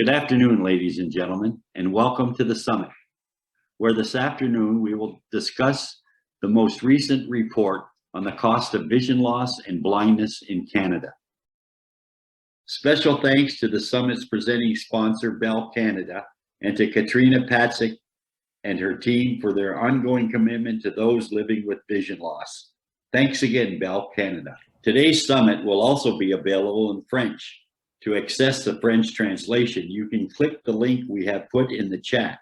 Good afternoon, ladies and gentlemen, and welcome to the summit, where this afternoon we will discuss the most recent report on the cost of vision loss and blindness in Canada. Special thanks to the summit's presenting sponsor, Bell Canada, and to Katrina Patzik and her team for their ongoing commitment to those living with vision loss. Thanks again, Bell Canada. Today's summit will also be available in French. To access the French translation, you can click the link we have put in the chat.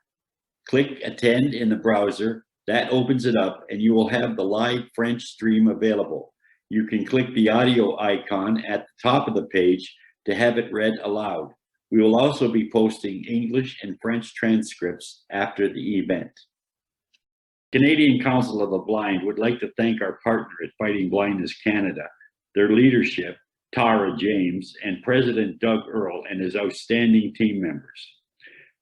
Click Attend in the browser. That opens it up and you will have the live French stream available. You can click the audio icon at the top of the page to have it read aloud. We will also be posting English and French transcripts after the event. Canadian Council of the Blind would like to thank our partner at Fighting Blindness Canada, their leadership, Tara James, and President Doug Earle and his outstanding team members.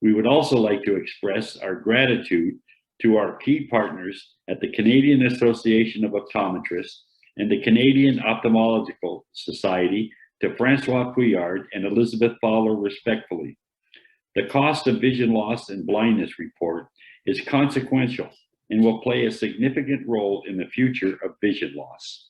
We would also like to express our gratitude to our key partners at the Canadian Association of Optometrists and the Canadian Ophthalmological Society, to Francois Couillard and Elizabeth Fowler respectfully. The cost of vision loss and blindness report is consequential and will play a significant role in the future of vision loss.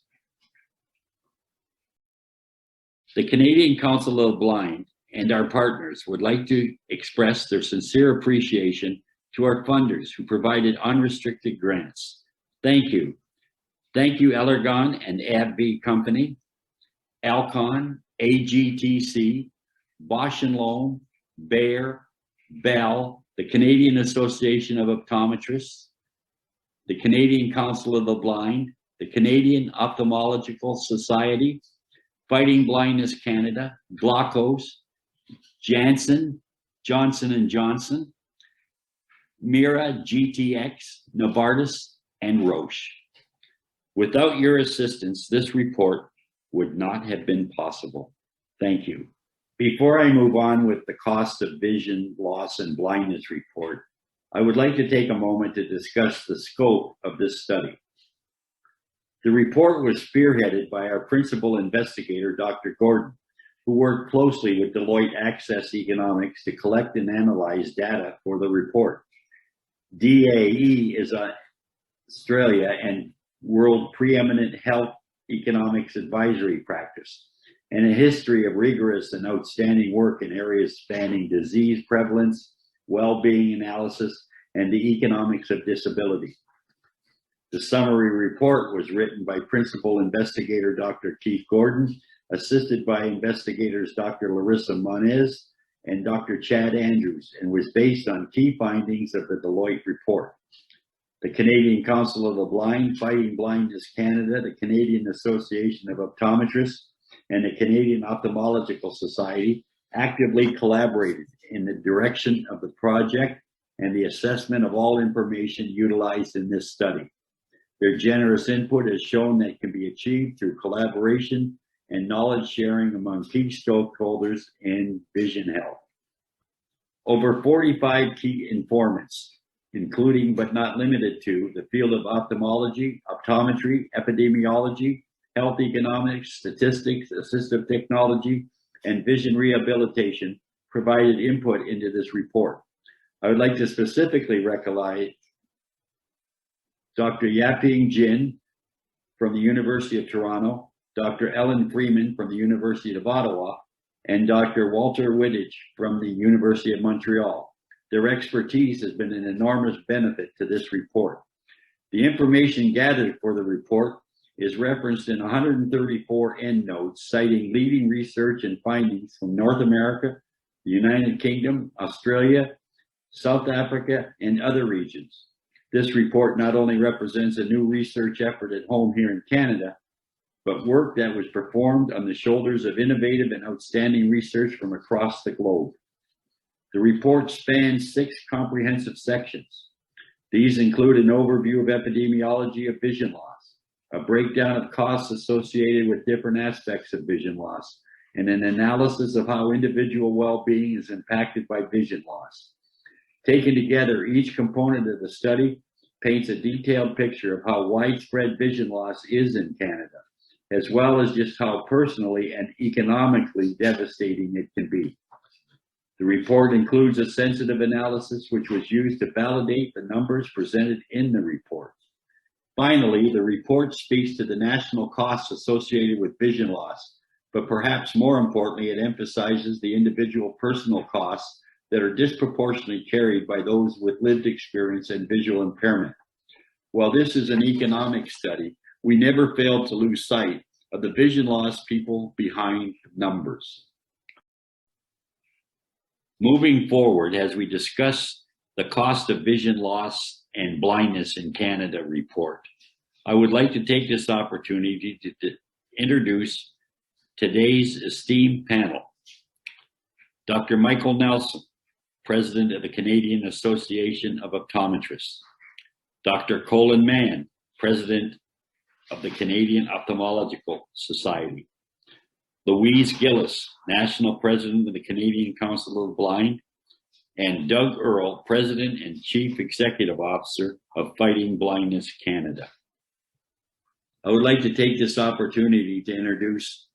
The Canadian Council of the Blind and our partners would like to express their sincere appreciation to our funders who provided unrestricted grants. Thank you. Thank you, Allergan and AbbVie Company, Alcon, AGTC, Bausch & Lomb, Bayer, Bell, the Canadian Association of Optometrists, the Canadian Council of the Blind, the Canadian Ophthalmological Society, Fighting Blindness Canada, Glaukos, Janssen, Johnson & Johnson, Mira, GTX, Novartis, and Roche. Without your assistance, this report would not have been possible. Thank you. Before I move on with the cost of vision loss and blindness report, I would like to take a moment to discuss the scope of this study. The report was spearheaded by our principal investigator, Dr. Gordon, who worked closely with Deloitte Access Economics to collect and analyze data for the report. DAE is Australia and world preeminent health economics advisory practice, and a history of rigorous and outstanding work in areas spanning disease prevalence, well-being analysis, and the economics of disability. The summary report was written by Principal Investigator Dr. Keith Gordon, assisted by investigators Dr. Larissa Moniz and Dr. Chad Andrews, and was based on key findings of the Deloitte report. The Canadian Council of the Blind, Fighting Blindness Canada, the Canadian Association of Optometrists, and the Canadian Ophthalmological Society actively collaborated in the direction of the project and the assessment of all information utilized in this study. Their generous input has shown that it can be achieved through collaboration and knowledge sharing among key stakeholders in vision health. Over 45 key informants, including but not limited to the field of ophthalmology, optometry, epidemiology, health economics, statistics, assistive technology, and vision rehabilitation, provided input into this report. I would like to specifically recognize Dr. Yaping Jin from the University of Toronto, Dr. Ellen Freeman from the University of Ottawa, and Dr. Walter Wittich from the University of Montreal. Their expertise has been an enormous benefit to this report. The information gathered for the report is referenced in 134 endnotes, citing leading research and findings from North America, the United Kingdom, Australia, South Africa, and other regions. This report not only represents a new research effort at home here in Canada, but work that was performed on the shoulders of innovative and outstanding research from across the globe. The report spans 6 comprehensive sections. These include an overview of epidemiology of vision loss, a breakdown of costs associated with different aspects of vision loss, and an analysis of how individual well-being is impacted by vision loss. Taken together, each component of the study paints a detailed picture of how widespread vision loss is in Canada, as well as just how personally and economically devastating it can be. The report includes a sensitive analysis which was used to validate the numbers presented in the report. Finally, the report speaks to the national costs associated with vision loss, but perhaps more importantly, it emphasizes the individual personal costs that are disproportionately carried by those with lived experience and visual impairment. While this is an economic study, we never fail to lose sight of the vision loss people behind numbers. Moving forward, as we discuss the cost of vision loss and blindness in Canada report, I would like to take this opportunity to introduce today's esteemed panel. Dr. Michael Nelson, President of the Canadian Association of Optometrists. Dr. Colin Mann, President of the Canadian Ophthalmological Society. Louise Gilles, National President of the Canadian Council of the Blind, and Doug Earle, President and Chief Executive Officer of Fighting Blindness Canada. I would like to take this opportunity to introduce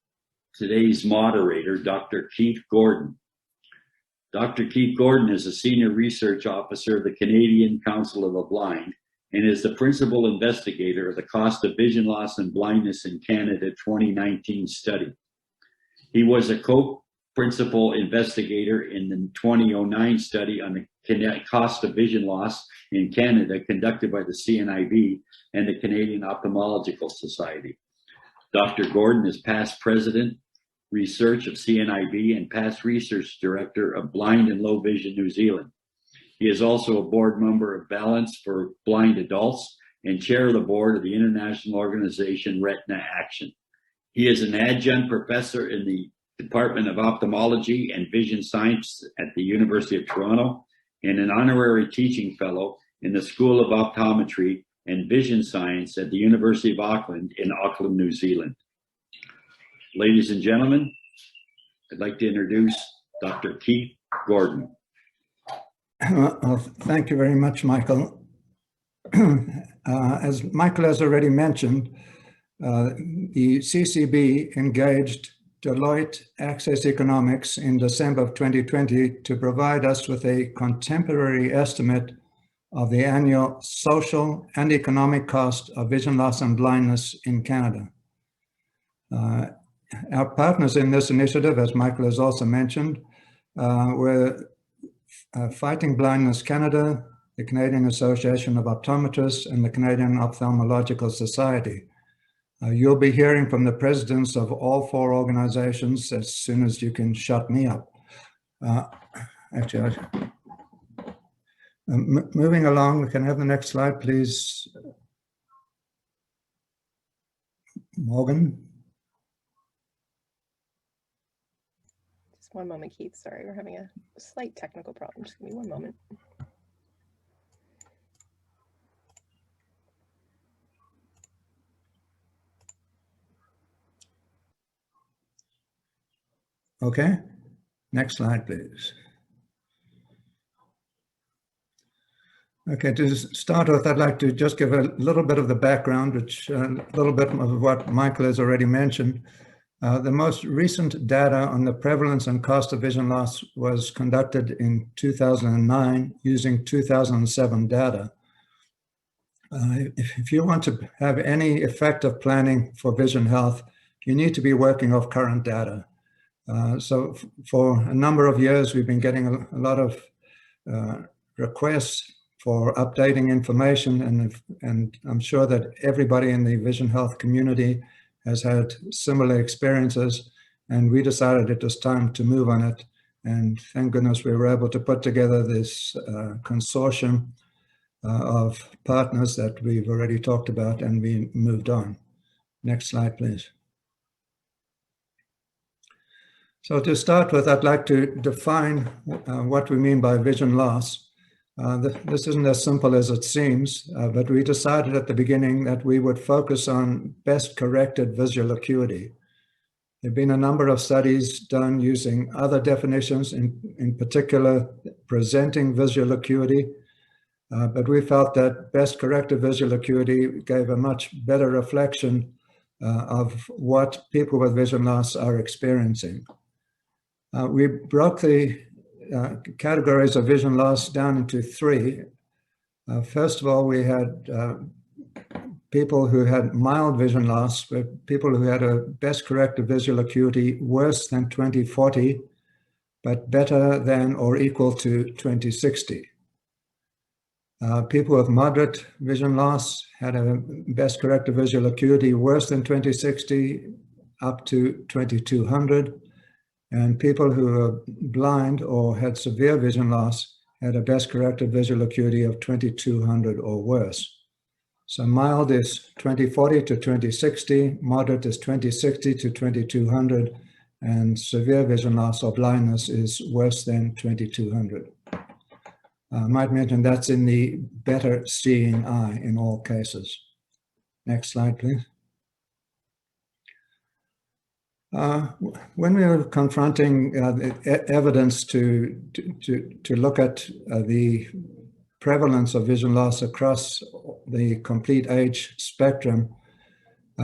today's moderator, Dr. Keith Gordon. Dr. Keith Gordon is a Senior Research Officer of the Canadian Council of the Blind and is the Principal Investigator of the Cost of Vision Loss and Blindness in Canada 2019 study. He was a co-principal investigator in the 2009 study on the cost of vision loss in Canada conducted by the CNIB and the Canadian Ophthalmological Society. Dr. Gordon is past president, research of CNIB and past research director of Blind and Low Vision New Zealand. He is also a board member of Prevalence for blind adults and chair of the board of the international organization Retina Action. He is an adjunct professor in the Department of Ophthalmology and Vision Science at the University of Toronto and an honorary teaching fellow in the School of Optometry and Vision Science at the University of Auckland in Auckland, New Zealand. Ladies and gentlemen, I'd like to introduce Dr. Keith Gordon. Well, thank you very much, Michael. As Michael has already mentioned, the CCB engaged Deloitte Access Economics in December of 2020 to provide us with a contemporary estimate of the annual social and economic cost of vision loss and blindness in Canada. Our partners in this initiative, as Michael has also mentioned, were Fighting Blindness Canada, the Canadian Association of Optometrists, and the Canadian Ophthalmological Society. You'll be hearing from the presidents of all four organizations as soon as you can shut me up. Moving along, we can have the next slide, please. Morgan. Just one moment, Keith. Sorry, we're having a slight technical problem. Just give me one moment. Okay, next slide, please. Okay, to start with, I'd like to just give a little bit of the background, which a little bit of what Michael has already mentioned. The most recent data on the prevalence and cost of vision loss was conducted in 2009 using 2007 data. If you want to have any effective planning for vision health, you need to be working off current data. So for a number of years, we've been getting a lot of requests for updating information, and I'm sure that everybody in the vision health community has had similar experiences, and we decided it was time to move on it. And thank goodness we were able to put together this consortium of partners that we've already talked about, and we moved on. Next slide, please. So to start with, I'd like to define what we mean by vision loss. This isn't as simple as it seems, but we decided at the beginning that we would focus on best corrected visual acuity. There have been a number of studies done using other definitions, in particular presenting visual acuity, but we felt that best corrected visual acuity gave a much better reflection of what people with vision loss are experiencing. We broke the categories of vision loss down into three. First of all, we had people who had mild vision loss, people who had a best corrected visual acuity worse than 20/40, but better than or equal to 20/60. People with moderate vision loss had a best corrected visual acuity worse than 20/60, up to 2200. And people who were blind or had severe vision loss had a best corrected visual acuity of 2200 or worse. So mild is 20/40 to 20/60, moderate is 20/60 to 2200, and severe vision loss or blindness is worse than 2200. I might mention that's in the better seeing eye in all cases. Next slide, please. When we were confronting evidence to look at the prevalence of vision loss across the complete age spectrum,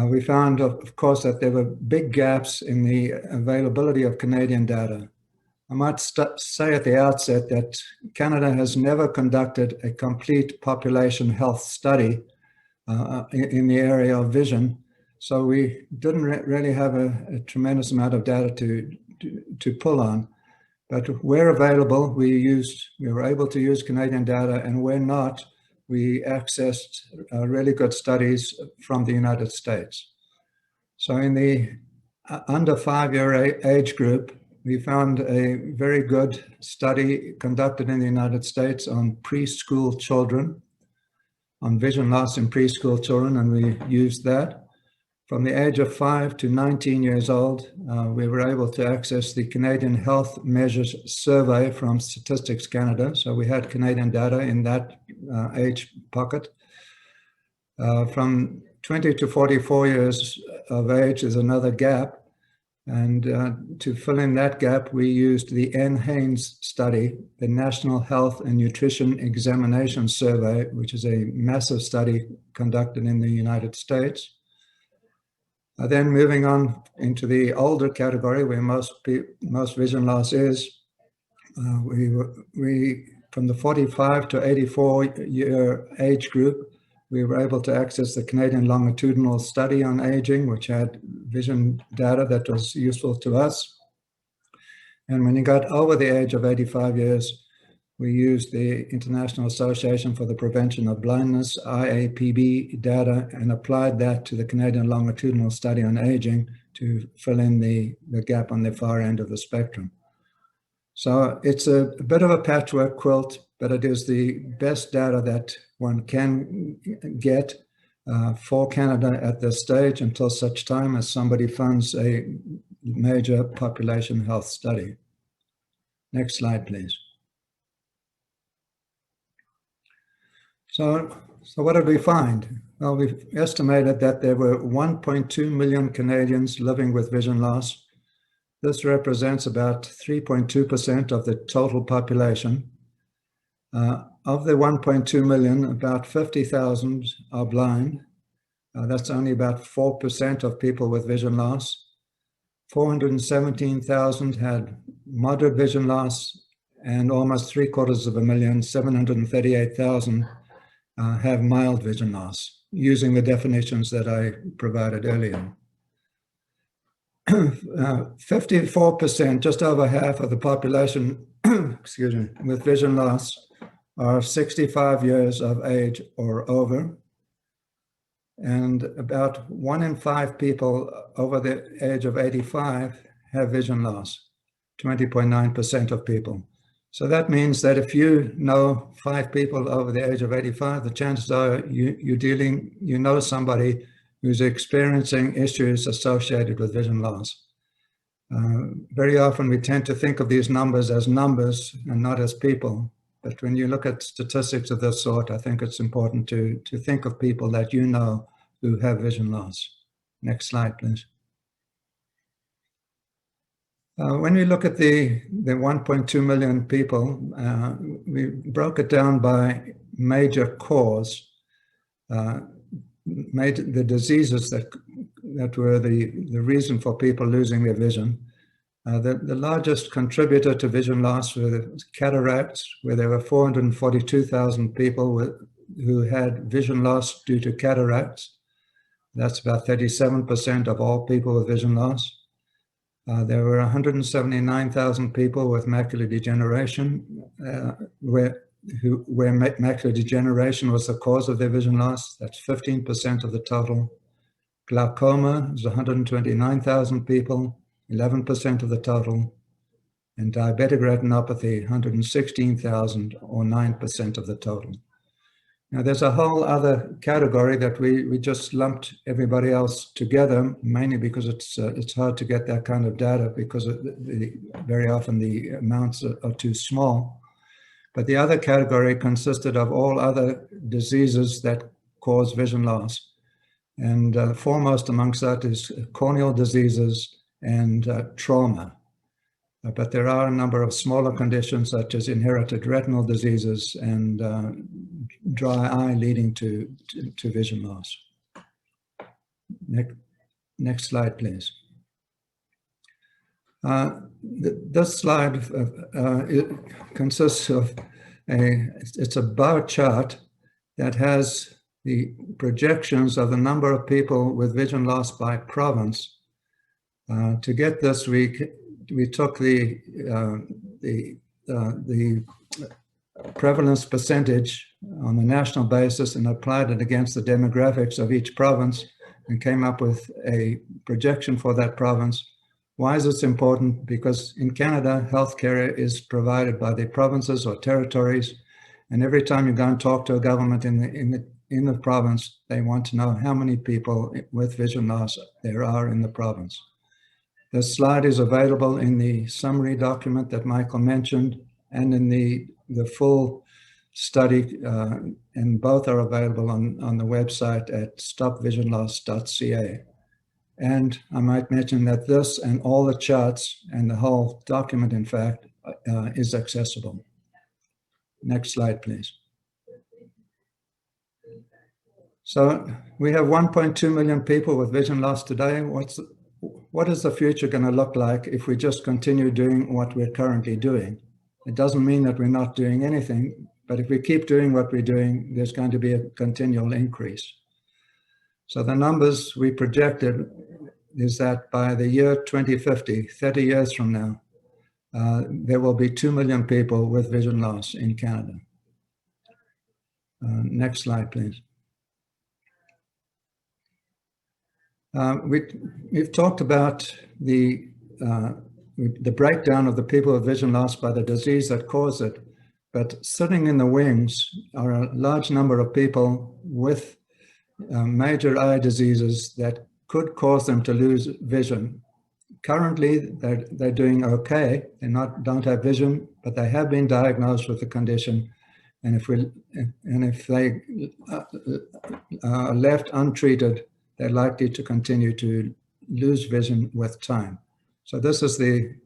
we found, of course, that there were big gaps in the availability of Canadian data. I might say at the outset that Canada has never conducted a complete population health study in the area of vision. So we didn't really have a tremendous amount of data to pull on, but where available, we were able to use Canadian data, and where not, we accessed really good studies from the United States. So in the under 5-year age group, we found a very good study conducted in the United States on preschool children, on vision loss in preschool children, and we used that. From the age of 5 to 19 years old, we were able to access the Canadian Health Measures Survey from Statistics Canada. So we had Canadian data in that age pocket. From 20 to 44 years of age is another gap. And to fill in that gap, we used the NHANES study, the National Health and Nutrition Examination Survey, which is a massive study conducted in the United States. Then moving on into the older category where most vision loss is, we from the 45 to 84-year age group, we were able to access the Canadian Longitudinal Study on Aging, which had vision data that was useful to us. And when you got over the age of 85 years, we used the International Association for the Prevention of Blindness, IAPB data, and applied that to the Canadian Longitudinal Study on Aging to fill in the gap on the far end of the spectrum. So it's a bit of a patchwork quilt, but it is the best data that one can get for Canada at this stage until such time as somebody funds a major population health study. Next slide, please. So what did we find? Well, we've estimated that there were 1.2 million Canadians living with vision loss. This represents about 3.2% of the total population. Of the 1.2 million, about 50,000 are blind. That's only about 4% of people with vision loss. 417,000 had moderate vision loss, and almost 738,000, 738,000 have mild vision loss, using the definitions that I provided earlier. 54%, just over half of the population, excuse me, with vision loss are 65 years of age or over. And about 1 in 5 people over the age of 85 have vision loss, 20.9% of people. So that means that if you know 5 people over the age of 85, the chances are you know somebody who's experiencing issues associated with vision loss. Very often we tend to think of these numbers as numbers and not as people. But when you look at statistics of this sort, I think it's important to think of people that you know who have vision loss. Next slide, please. When we look at the 1.2 million people, we broke it down by major cause, the diseases that were the reason for people losing their vision. The largest contributor to vision loss were cataracts, where there were 442,000 people who had vision loss due to cataracts. That's about 37% of all people with vision loss. There were 179,000 people with macular degeneration, where macular degeneration was the cause of their vision loss. That's 15% of the total. Glaucoma is 129,000 people, 11% of the total. And diabetic retinopathy, 116,000 or 9% of the total. Now, there's a whole other category that we just lumped everybody else together, mainly because it's hard to get that kind of data because very often the amounts are too small. But the other category consisted of all other diseases that cause vision loss. And foremost amongst that is corneal diseases and trauma. But there are a number of smaller conditions such as inherited retinal diseases and dry eye leading to vision loss. Next slide, please. This slide consists of it's a bar chart that has the projections of the number of people with vision loss by province. To get this, we took the prevalence percentage on the national basis and applied it against the demographics of each province and came up with a projection for that province. Why is this important? Because in Canada, healthcare is provided by the provinces or territories, and every time you go and talk to a government in the province, they want to know how many people with vision loss there are in the province. This slide is available in the summary document that Michael mentioned and in the full study, and both are available on the website at stopvisionloss.ca. And I might mention that this and all the charts and the whole document, in fact, is accessible. Next slide, please. So we have 1.2 million people with vision loss today. What is the future going to look like if we just continue doing what we're currently doing? It doesn't mean that we're not doing anything, but if we keep doing what we're doing, there's going to be a continual increase. So the numbers we projected is that by the year 2050, 30 years from now, there will be 2 million people with vision loss in Canada. Next slide, please. We've talked about the breakdown of the people with vision loss by the disease that cause it, but sitting in the wings are a large number of people with major eye diseases that could cause them to lose vision. Currently, they're doing okay. They don't have vision, but they have been diagnosed with the condition. And if they are left untreated, they're likely to continue to lose vision with time. So this is the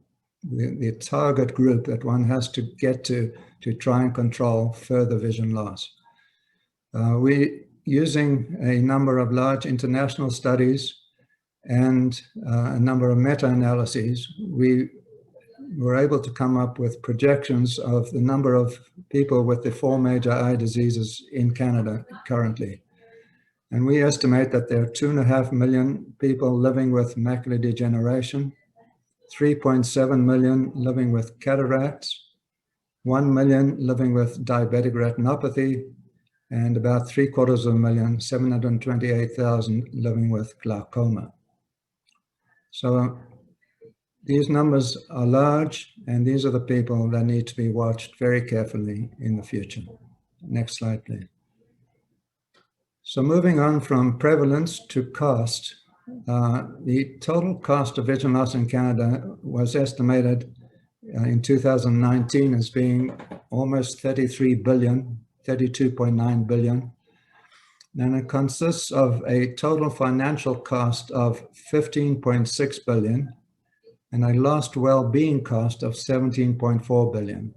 target group that one has to get to try and control further vision loss. Using a number of large international studies and a number of meta-analyses, we were able to come up with projections of the number of people with the 4 major eye diseases in Canada currently. And we estimate that there are 2.5 million people living with macular degeneration, 3.7 million living with cataracts, 1 million living with diabetic retinopathy, and about 728,000 living with glaucoma. So these numbers are large, and these are the people that need to be watched very carefully in the future. Next slide, please. So moving on from prevalence to cost, the total cost of vision loss in Canada was estimated in 2019 as being almost 33 billion, 32.9 billion. And it consists of a total financial cost of 15.6 billion and a lost well-being cost of 17.4 billion.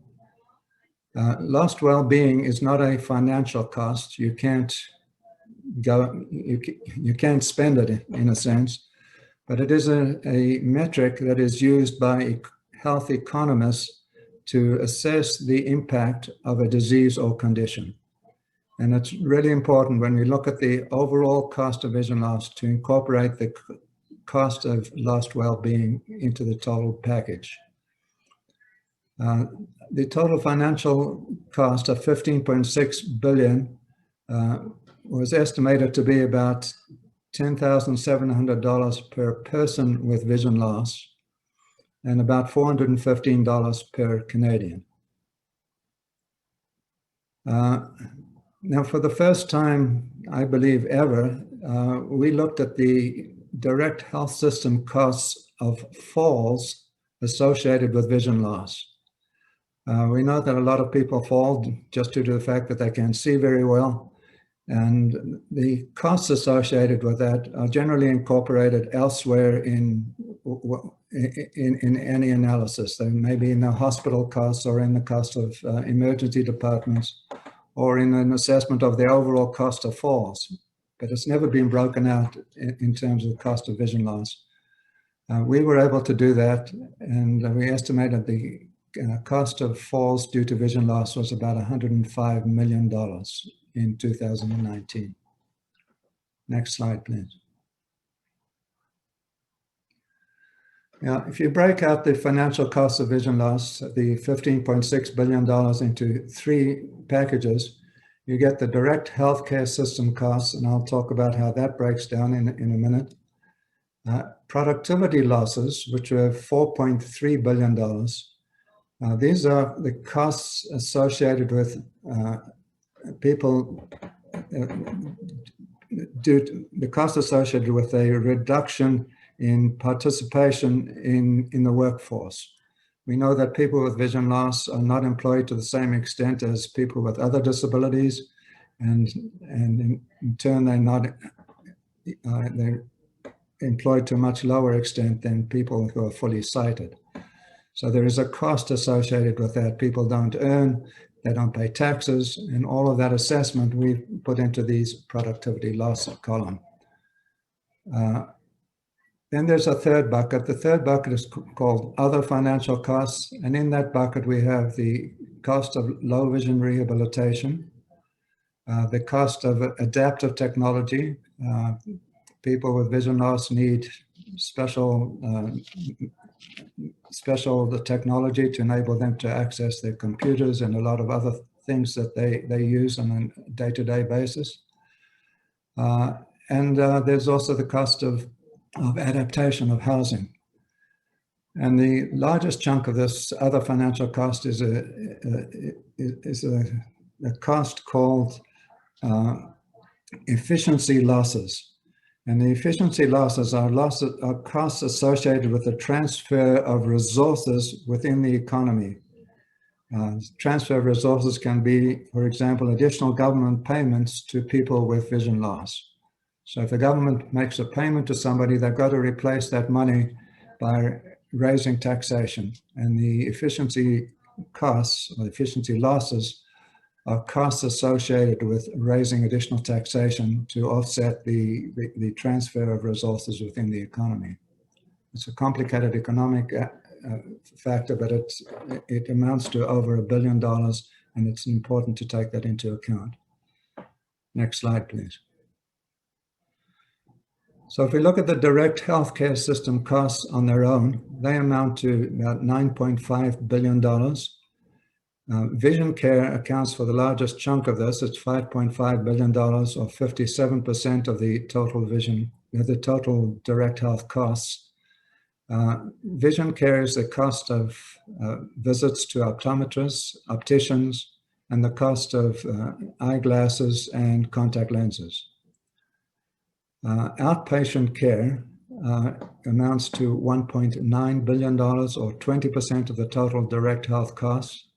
Lost well-being is not a financial cost. You can't spend it in a sense, but it is a metric that is used by health economists to assess the impact of a disease or condition. And it's really important when we look at the overall cost of vision loss to incorporate the cost of lost well-being into the total package. The total financial cost of $15.6 billion was estimated to be about $10,700 per person with vision loss and about $415 per Canadian. Now, for the first time, I believe ever, we looked at the direct health system costs of falls associated with vision loss. We know that a lot of people fall just due to the fact that they can't see very well, and the costs associated with that are generally incorporated elsewhere in any analysis. They may be in the hospital costs or in the cost of emergency departments or in an assessment of the overall cost of falls, but it's never been broken out in terms of the cost of vision loss. We were able to do that, and we estimated the cost of falls due to vision loss was about $105 million in 2019. Next slide, please. Now, if you break out the financial cost of vision loss, the $15.6 billion into three packages, you get the direct healthcare system costs, and I'll talk about how that breaks down in a minute. Productivity losses, which are $4.3 billion. These are the costs associated with people, the cost associated with a reduction in participation in the workforce. We know that people with vision loss are not employed to the same extent as people with other disabilities, and in turn they're employed to a much lower extent than people who are fully sighted. So there is a cost associated with that. People don't earn, they don't pay taxes, and all of that assessment we put into these productivity loss column. Then there's a third bucket. The third bucket is called other financial costs, and in that bucket we have the cost of low vision rehabilitation, the cost of adaptive technology. People with vision loss need special technology to enable them to access their computers and a lot of other things that they use on a day-to-day basis. And there's also the cost of adaptation of housing. And the largest chunk of this other financial cost is a cost called efficiency losses. And the efficiency losses are costs associated with the transfer of resources within the economy. Transfer of resources can be, for example, additional government payments to people with vision loss. So if the government makes a payment to somebody, they've got to replace that money by raising taxation. And the efficiency costs, or efficiency losses, are costs associated with raising additional taxation to offset the transfer of resources within the economy. It's a complicated economic factor, but it amounts to over $1 billion, and it's important to take that into account. Next slide, please. So if we look at the direct healthcare system costs on their own, they amount to about $9.5 billion. Vision care accounts for the largest chunk of this. It's $5.5 billion, or 57% of the total direct health costs. Vision care is the cost of visits to optometrists, opticians, and the cost of eyeglasses and contact lenses. Outpatient care amounts to $1.9 billion, or 20% of the total direct health costs.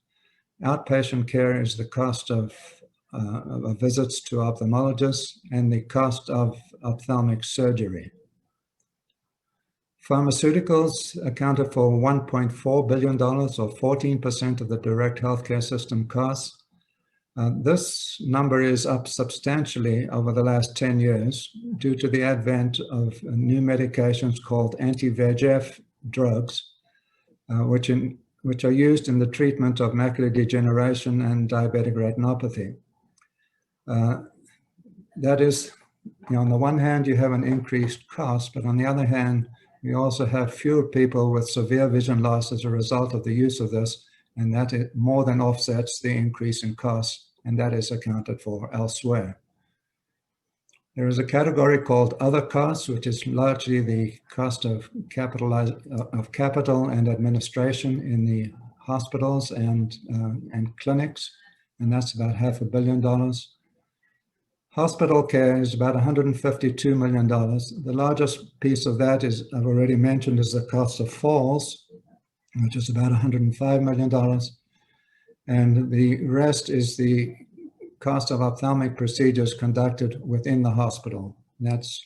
Outpatient care is the cost of visits to ophthalmologists and the cost of ophthalmic surgery. Pharmaceuticals accounted for $1.4 billion, or 14% of the direct healthcare system costs. This number is up substantially over the last 10 years due to the advent of new medications called anti-VEGF drugs, which are used in the treatment of macular degeneration and diabetic retinopathy. That is, on the one hand, you have an increased cost, but on the other hand, we also have fewer people with severe vision loss as a result of the use of this, and that it more than offsets the increase in costs, and that is accounted for elsewhere. There is a category called other costs, which is largely the cost of capital and administration in the hospitals and clinics, and that's about $500 million. Hospital care is about $152 million. The largest piece of that is, I've already mentioned, is the cost of falls, which is about $105 million. And the rest is the cost of ophthalmic procedures conducted within the hospital. That's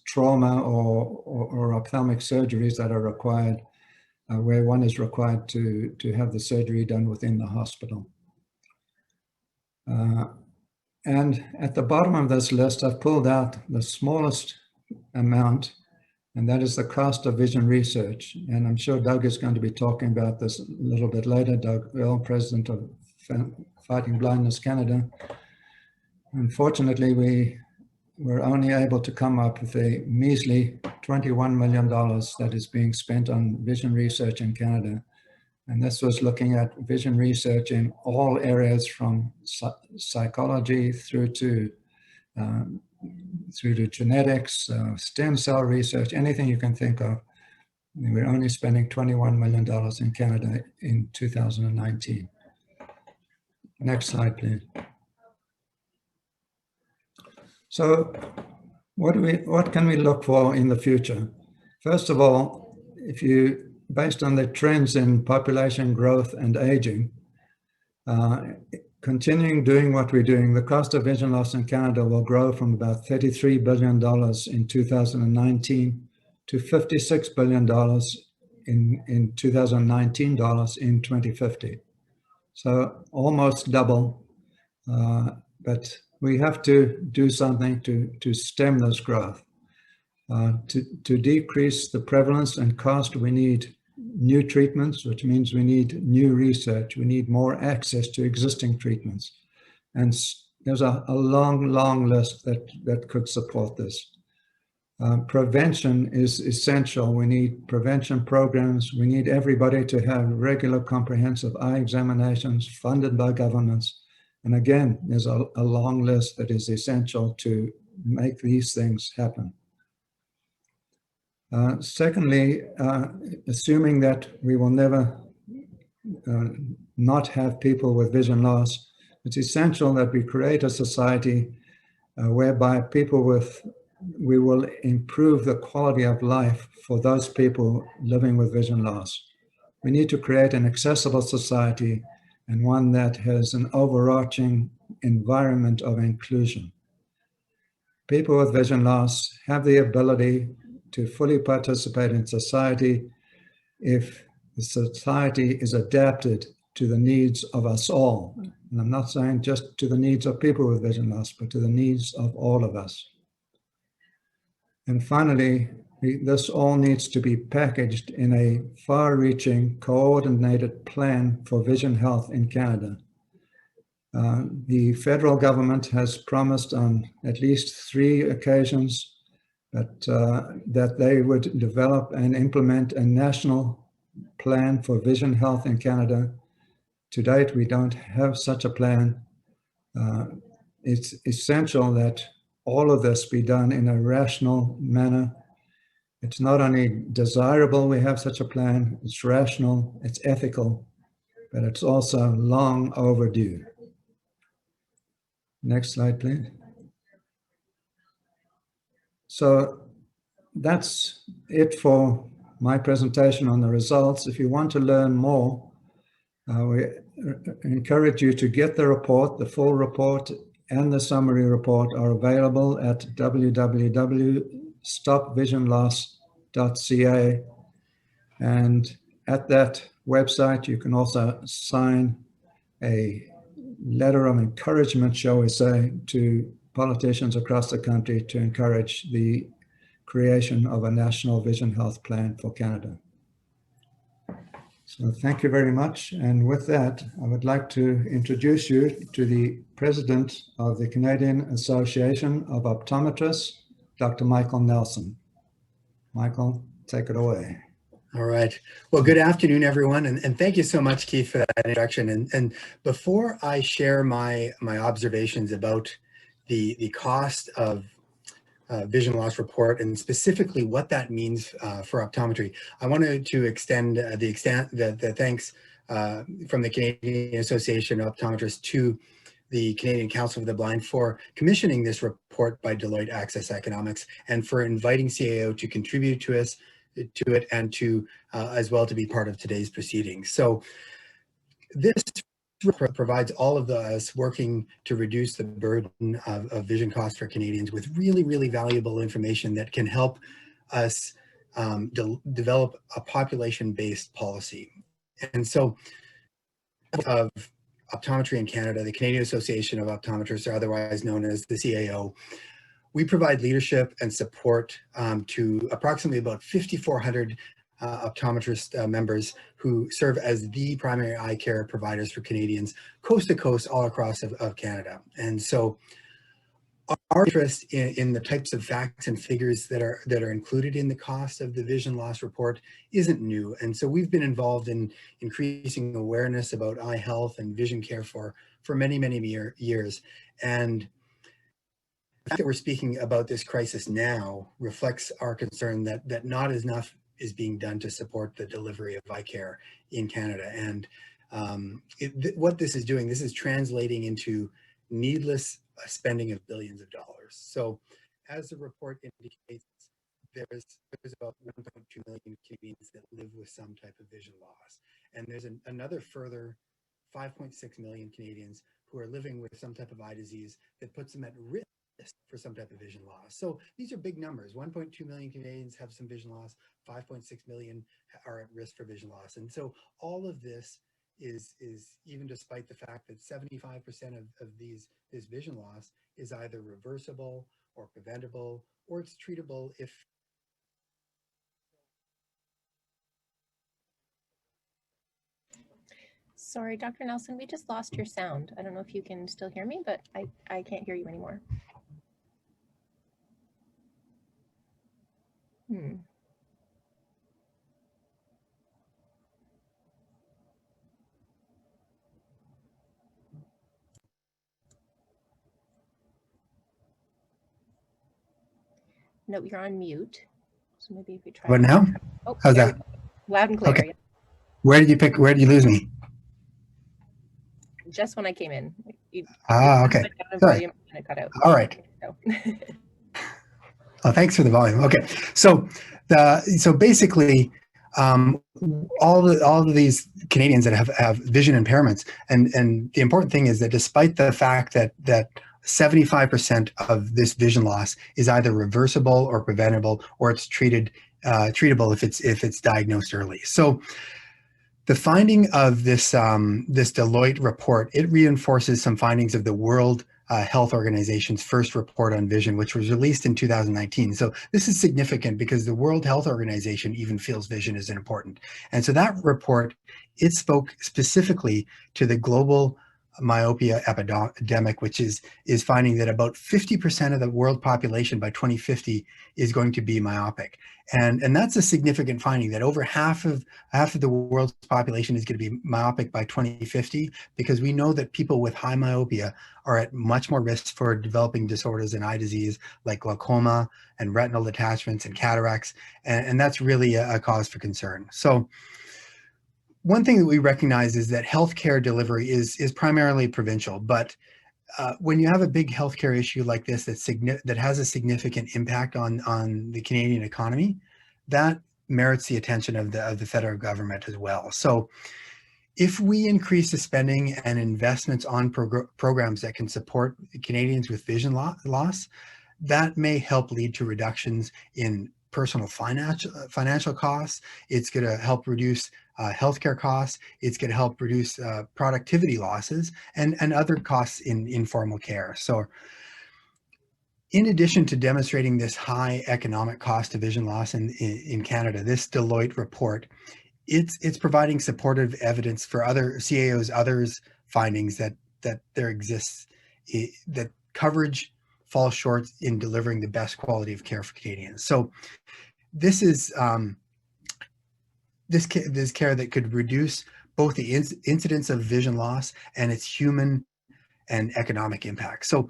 trauma or ophthalmic surgeries that are required, where one is required to have the surgery done within the hospital. And at the bottom of this list, I've pulled out the smallest amount, and that is the cost of vision research. And I'm sure Doug is going to be talking about this a little bit later. Doug Earl, president of Fighting Blindness Canada. Unfortunately, we were only able to come up with a measly $21 million that is being spent on vision research in Canada. And this was looking at vision research in all areas from psychology through to genetics, stem cell research, anything you can think of. We're only spending $21 million in Canada in 2019. Next slide, please. So what can we look for in the future? First of all, based on the trends in population growth and aging, continuing doing what we're doing, the cost of vision loss in Canada will grow from about $33 billion in 2019 to $56 billion in 2019 dollars in 2050. So almost double, but we have to do something to stem this growth. To decrease the prevalence and cost, we need new treatments, which means we need new research. We need more access to existing treatments. And there's a long list that could support this. Prevention is essential. We need prevention programs. We need everybody to have regular comprehensive eye examinations funded by governments. And again, there's a long list that is essential to make these things happen. Secondly, assuming that we will never not have people with vision loss, it's essential that we create a society whereby we will improve the quality of life for those people living with vision loss. We need to create an accessible society and one that has an overarching environment of inclusion. People with vision loss have the ability to fully participate in society if the society is adapted to the needs of us all. And I'm not saying just to the needs of people with vision loss, but to the needs of all of us. And finally, this all needs to be packaged in a far-reaching, coordinated plan for vision health in Canada. The federal government has promised on at least 3 occasions that they would develop and implement a national plan for vision health in Canada. To date, we don't have such a plan. It's essential that all of this be done in a rational manner. It's not only desirable we have such a plan, it's rational, it's ethical, but it's also long overdue. Next slide, please. So that's it for my presentation on the results. If you want to learn more, we encourage you to get the report. The full report and the summary report are available at www.stopvisionloss.ca. And at that website, you can also sign a letter of encouragement, shall we say, to politicians across the country to encourage the creation of a national vision health plan for Canada. So thank you very much. And with that, I would like to introduce you to the President of the Canadian Association of Optometrists, Dr. Michael Nelson. Michael, take it away. All right. Well, good afternoon, everyone. And thank you so much, Keith, for that introduction. And before I share my observations about the cost of vision loss report and specifically what that means for optometry, I wanted to extend the thanks from the Canadian Association of Optometrists to the Canadian Council of the Blind for commissioning this report by Deloitte Access Economics and for inviting CAO to contribute to it and to as well to be part of today's proceedings. So this provides all of us working to reduce the burden of vision costs for Canadians with really, really valuable information that can help us develop a population-based policy. And so of optometry in Canada, the Canadian Association of Optometrists, or otherwise known as the CAO, we provide leadership and support to approximately about 5,400 optometrist members who serve as the primary eye care providers for Canadians coast to coast all across of Canada. And so our interest in the types of facts and figures that are included in the cost of the vision loss report isn't new. And so we've been involved in increasing awareness about eye health and vision care for many, many years. And the fact that we're speaking about this crisis now reflects our concern that not enough is being done to support the delivery of eye care in Canada. And what this is doing, this is translating into needless spending of billions of dollars. So as the report indicates, there's about 1.2 million Canadians that live with some type of vision loss. And there's another further 5.6 million Canadians who are living with some type of eye disease that puts them at risk for some type of vision loss. So these are big numbers. 1.2 million Canadians have some vision loss, 5.6 million are at risk for vision loss. And so all of this is even despite the fact that 75% of this vision loss is either reversible or preventable, or it's treatable if Sorry, Dr. Nelson, we just lost your sound. I don't know if you can still hear me, but I can't hear you anymore. No, you're on mute. So maybe if we try. What now? Oh, how's that? Loud and clear. Okay. Where did you lose me? Just when I came in. Okay. Sorry. And it cut out. All right. Oh, thanks for the volume. Okay. So basically, all of these Canadians that have vision impairments, and the important thing is that despite the fact that 75% of this vision loss is either reversible or preventable, or it's treatable if it's diagnosed early. So the finding of this Deloitte report, it reinforces some findings of the World Health Organization's first report on vision, which was released in 2019. So this is significant because the World Health Organization even feels vision is important. And so that report, it spoke specifically to the global myopia epidemic, which is finding that about 50% of the world population by 2050 is going to be myopic. And that's a significant finding, that over half of the world's population is going to be myopic by 2050, because we know that people with high myopia are at much more risk for developing disorders in eye disease like glaucoma and retinal detachments and cataracts. And that's really a cause for concern. So one thing that we recognize is that healthcare delivery is primarily provincial, but when you have a big healthcare issue like this that has a significant impact on the Canadian economy, that merits the attention of the federal government as well. So if we increase the spending and investments on programs that can support Canadians with vision loss, that may help lead to reductions in personal financial costs. It's going to help reduce healthcare costs. It's going to help reduce productivity losses and other costs in informal care. So in addition to demonstrating this high economic cost of vision loss in Canada, this Deloitte report, it's providing supportive evidence for other CAO's others findings that there exists, that coverage falls short in delivering the best quality of care for Canadians. So this is this care that could reduce both the incidence of vision loss and its human and economic impact. So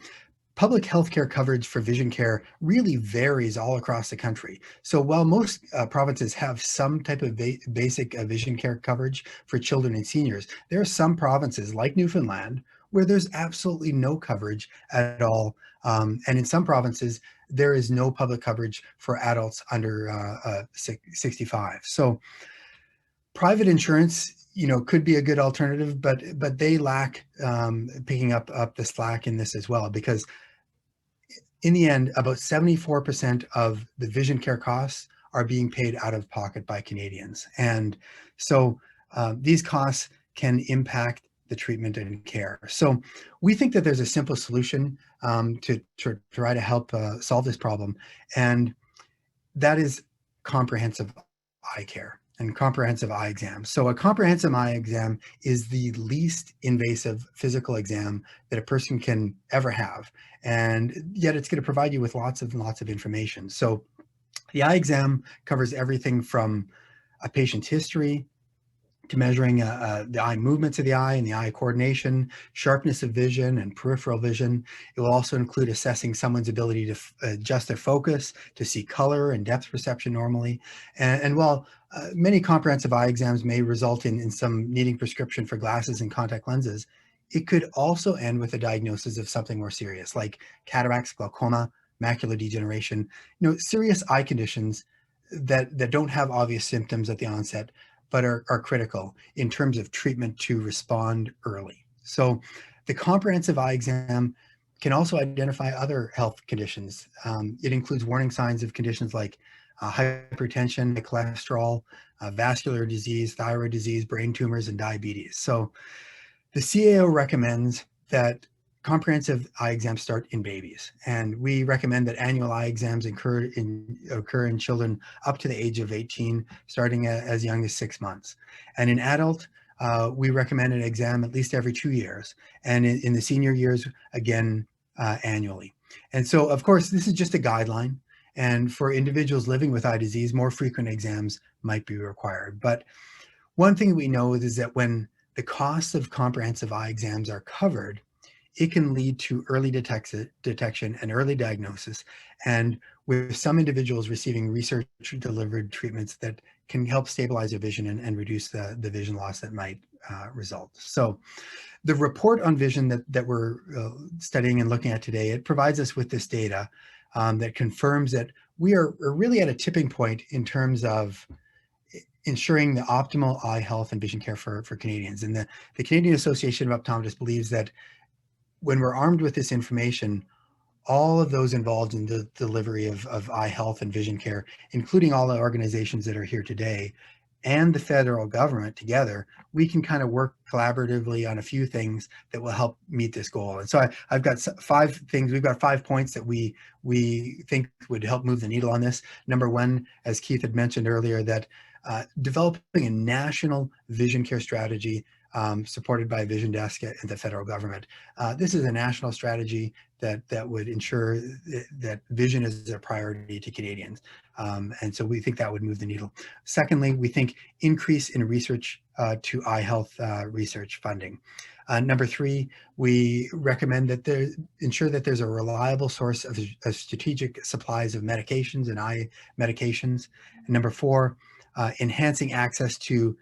public healthcare coverage for vision care really varies all across the country. So while most provinces have some type of basic vision care coverage for children and seniors, there are some provinces like Newfoundland where there's absolutely no coverage at all. And in some provinces, there is no public coverage for adults under 65. So private insurance, could be a good alternative, but they lack picking up the slack in this as well, because in the end, about 74% of the vision care costs are being paid out of pocket by Canadians. And so these costs can impact the treatment and care. So we think that there's a simple solution to try to help solve this problem. And that is comprehensive eye care and comprehensive eye exams. So a comprehensive eye exam is the least invasive physical exam that a person can ever have. And yet it's going to provide you with lots and lots of information. So the eye exam covers everything from a patient's history to measuring the eye movements of the eye and the eye coordination, sharpness of vision and peripheral vision. It will also include assessing someone's ability to adjust their focus, to see color and depth perception normally. And while many comprehensive eye exams may result in some needing prescription for glasses and contact lenses, it could also end with a diagnosis of something more serious, like cataracts, glaucoma, macular degeneration, serious eye conditions that don't have obvious symptoms at the onset, but are critical in terms of treatment to respond early. So the comprehensive eye exam can also identify other health conditions. It includes warning signs of conditions like hypertension, cholesterol, vascular disease, thyroid disease, brain tumors, and diabetes. So the CAO recommends that comprehensive eye exams start in babies, and we recommend that annual eye exams occur in children up to the age of 18, starting as young as 6 months. And in adult, we recommend an exam at least every 2 years, and in the senior years, again, annually. And so, of course, this is just a guideline, and for individuals living with eye disease, more frequent exams might be required. But one thing we know is that when the costs of comprehensive eye exams are covered, it can lead to early detection and early diagnosis, and with some individuals receiving research-delivered treatments that can help stabilize their vision and reduce the vision loss that might result. So the report on vision that we're studying and looking at today, it provides us with this data that confirms that we are really at a tipping point in terms of ensuring the optimal eye health and vision care for Canadians. And the Canadian Association of Optometrists believes that when we're armed with this information, all of those involved in the delivery of eye health and vision care, including all the organizations that are here today and the federal government together, we can kind of work collaboratively on a few things that will help meet this goal. And so I've got 5 things. We've got 5 points that we think would help move the needle on this. Number one, as Keith had mentioned earlier, that developing a national vision care strategy supported by Vision Desk and the federal government. This is a national strategy that would ensure that vision is a priority to Canadians. And so we think that would move the needle. Secondly, we think increase in research to eye health research funding. Number 3, we recommend that ensure that there's a reliable source of strategic supplies of medications and eye medications. And number 4, enhancing access to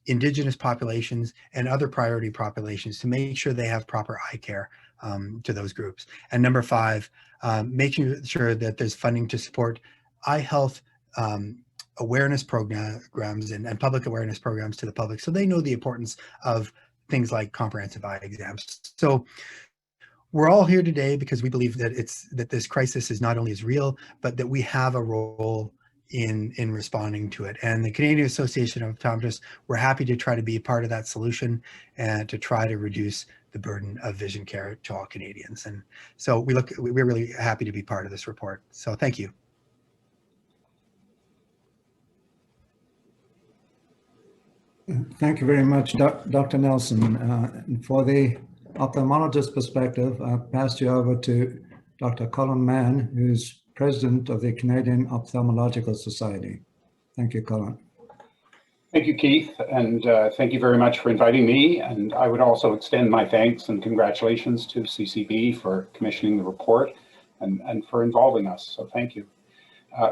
Indigenous populations and other priority populations to make sure they have proper eye care to those groups. And number 5, making sure that there's funding to support eye health awareness programs and public awareness programs to the public, so they know the importance of things like comprehensive eye exams. So we're all here today because we believe that this crisis is not only as real, but that we have a role in responding to it. And the Canadian Association of Optometrists, we're happy to try to be a part of that solution and to try to reduce the burden of vision care to all Canadians. And so we're really happy to be part of this report. So thank you. Thank you very much, Dr. Nelson. For the ophthalmologist perspective, I'll pass you over to Dr. Colin Mann, who's president of the Canadian Ophthalmological Society. Thank you, Colin. Thank you, Keith, and thank you very much for inviting me. And I would also extend my thanks and congratulations to CCB for commissioning the report and for involving us, so thank you.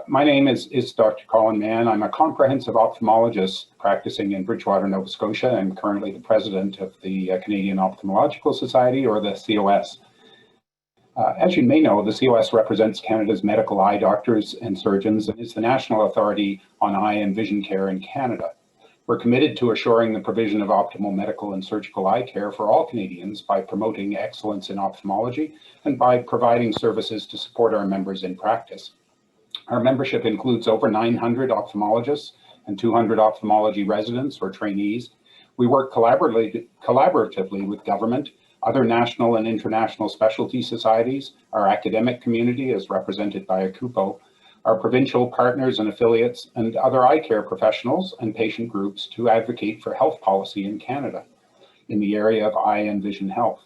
My name is Dr. Colin Mann. I'm a comprehensive ophthalmologist practicing in Bridgewater, Nova Scotia. I'm currently the president of the Canadian Ophthalmological Society, or the COS. As you may know, the COS represents Canada's medical eye doctors and surgeons and is the national authority on eye and vision care in Canada. We're committed to assuring the provision of optimal medical and surgical eye care for all Canadians by promoting excellence in ophthalmology and by providing services to support our members in practice. Our membership includes over 900 ophthalmologists and 200 ophthalmology residents or trainees. We work collaboratively with government, other national and international specialty societies, our academic community as represented by ACUPO, our provincial partners and affiliates, and other eye care professionals and patient groups to advocate for health policy in Canada in the area of eye and vision health.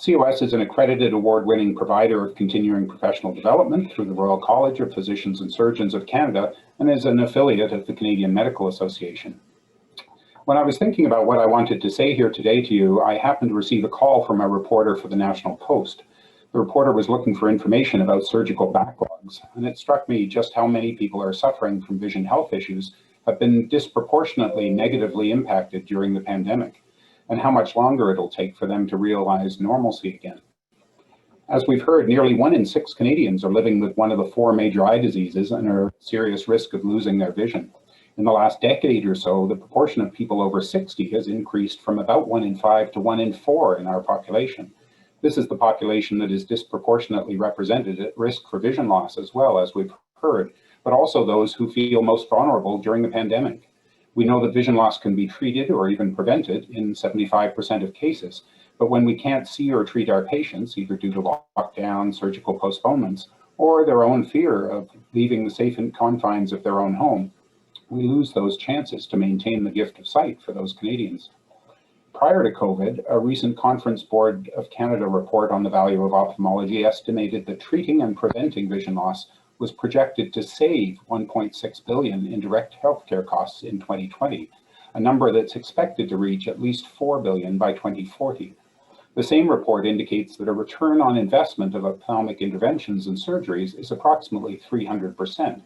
COS is an accredited award-winning provider of continuing professional development through the Royal College of Physicians and Surgeons of Canada and is an affiliate of the Canadian Medical Association. When I was thinking about what I wanted to say here today to you, I happened to receive a call from a reporter for the National Post. The reporter was looking for information about surgical backlogs, and it struck me just how many people are suffering from vision health issues have been disproportionately negatively impacted during the pandemic, and how much longer it'll take for them to realize normalcy again. As we've heard, nearly 1 in 6 Canadians are living with one of the 4 major eye diseases and are at serious risk of losing their vision. In the last decade or so, the proportion of people over 60 has increased from about 1 in 5 to 1 in 4 in our population. This is the population that is disproportionately represented at risk for vision loss as well, as we've heard, but also those who feel most vulnerable during the pandemic. We know that vision loss can be treated or even prevented in 75% of cases, but when we can't see or treat our patients, either due to lockdown, surgical postponements, or their own fear of leaving the safe confines of their own home, we lose those chances to maintain the gift of sight for those Canadians. Prior to COVID, a recent Conference Board of Canada report on the value of ophthalmology estimated that treating and preventing vision loss was projected to save $1.6 billion in direct healthcare costs in 2020, a number that's expected to reach at least $4 billion by 2040. The same report indicates that a return on investment of ophthalmic interventions and surgeries is approximately 300%.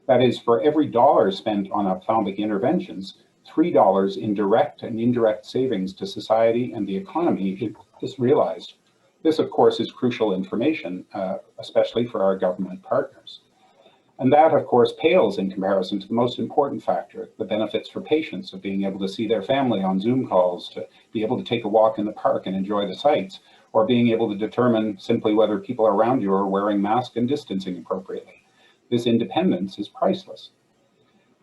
That is, for every dollar spent on ophthalmic interventions, $3 in direct and indirect savings to society and the economy is realized. This, of course, is crucial information, especially for our government partners. And that, of course, pales in comparison to the most important factor, the benefits for patients of being able to see their family on Zoom calls, to be able to take a walk in the park and enjoy the sights, or being able to determine simply whether people around you are wearing masks and distancing appropriately. This independence is priceless.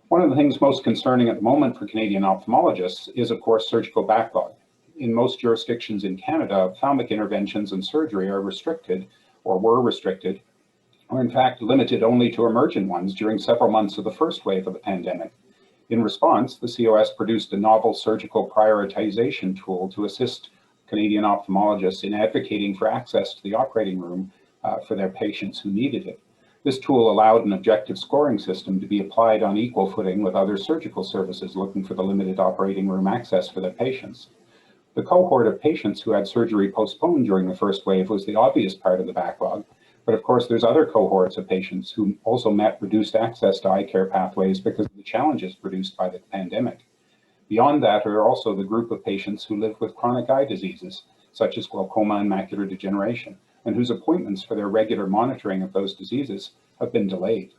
One of the things most concerning at the moment for Canadian ophthalmologists is, of course, surgical backlog. In most jurisdictions in Canada, ophthalmic interventions and surgery are restricted, or were restricted, or in fact limited only to emergent ones during several months of the first wave of the pandemic. In response, the COS produced a novel surgical prioritization tool to assist Canadian ophthalmologists in advocating for access to the operating room for their patients who needed it. This tool allowed an objective scoring system to be applied on equal footing with other surgical services looking for the limited operating room access for their patients. The cohort of patients who had surgery postponed during the first wave was the obvious part of the backlog, but of course there's other cohorts of patients who also met reduced access to eye care pathways because of the challenges produced by the pandemic. Beyond that are also the group of patients who live with chronic eye diseases, such as glaucoma and macular degeneration, and whose appointments for their regular monitoring of those diseases have been delayed.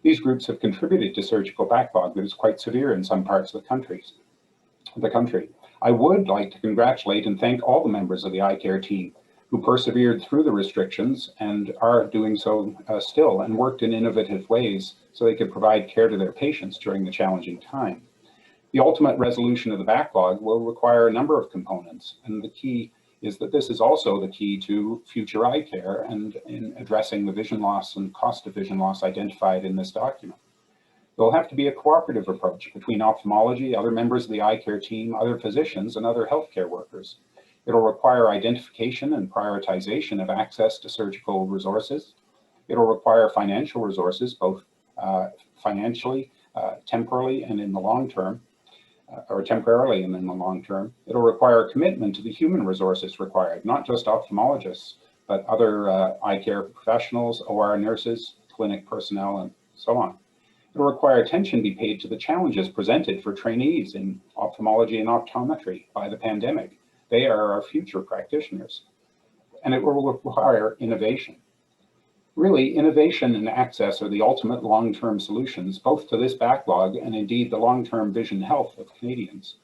These groups have contributed to surgical backlog that is quite severe in some parts of the country. I would like to congratulate and thank all the members of the eye care team who persevered through the restrictions and are doing so still, and worked in innovative ways so they could provide care to their patients during the challenging time. The ultimate resolution of the backlog will require a number of components, and the key is that this is also the key to future eye care and in addressing the vision loss and cost of vision loss identified in this document. There will have to be a cooperative approach between ophthalmology, other members of the eye care team, other physicians, and other healthcare workers. It'll require identification and prioritization of access to surgical resources. It'll require financial resources, both financially, temporarily, and in the long term, or temporarily and in the long term. It'll require a commitment to the human resources required, not just ophthalmologists, but other eye care professionals, OR nurses, clinic personnel, and so on. It'll require attention be paid to the challenges presented for trainees in ophthalmology and optometry by the pandemic. They are our future practitioners. And it will require innovation. Really, innovation and access are the ultimate long-term solutions, both to this backlog and indeed the long-term vision health of Canadians.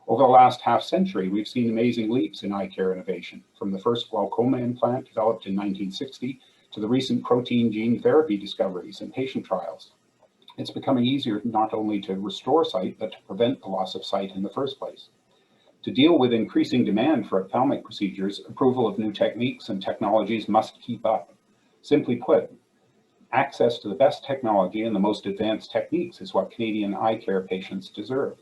Over the last half century, we've seen amazing leaps in eye care innovation, from the first glaucoma implant developed in 1960 to the recent protein gene therapy discoveries and patient trials. It's becoming easier not only to restore sight, but to prevent the loss of sight in the first place. To deal with increasing demand for ophthalmic procedures, approval of new techniques and technologies must keep up. Simply put, access to the best technology and the most advanced techniques is what Canadian eye care patients deserve.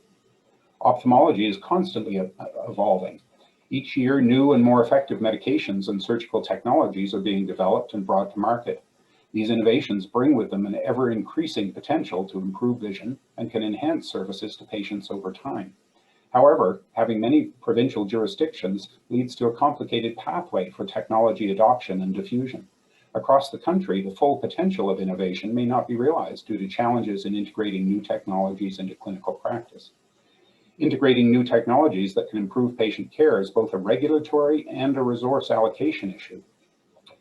Ophthalmology is constantly evolving. Each year, new and more effective medications and surgical technologies are being developed and brought to market. These innovations bring with them an ever-increasing potential to improve vision and can enhance services to patients over time. However, having many provincial jurisdictions leads to a complicated pathway for technology adoption and diffusion. Across the country, the full potential of innovation may not be realized due to challenges in integrating new technologies into clinical practice. Integrating new technologies that can improve patient care is both a regulatory and a resource allocation issue.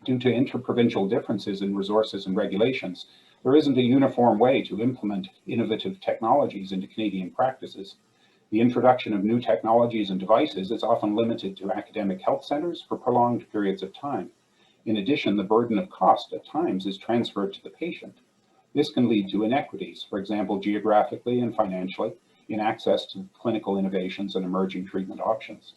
Due to interprovincial differences in resources and regulations, there isn't a uniform way to implement innovative technologies into Canadian practices. The introduction of new technologies and devices is often limited to academic health centres for prolonged periods of time. In addition, the burden of cost at times is transferred to the patient. This can lead to inequities, for example, geographically and financially, in access to clinical innovations and emerging treatment options.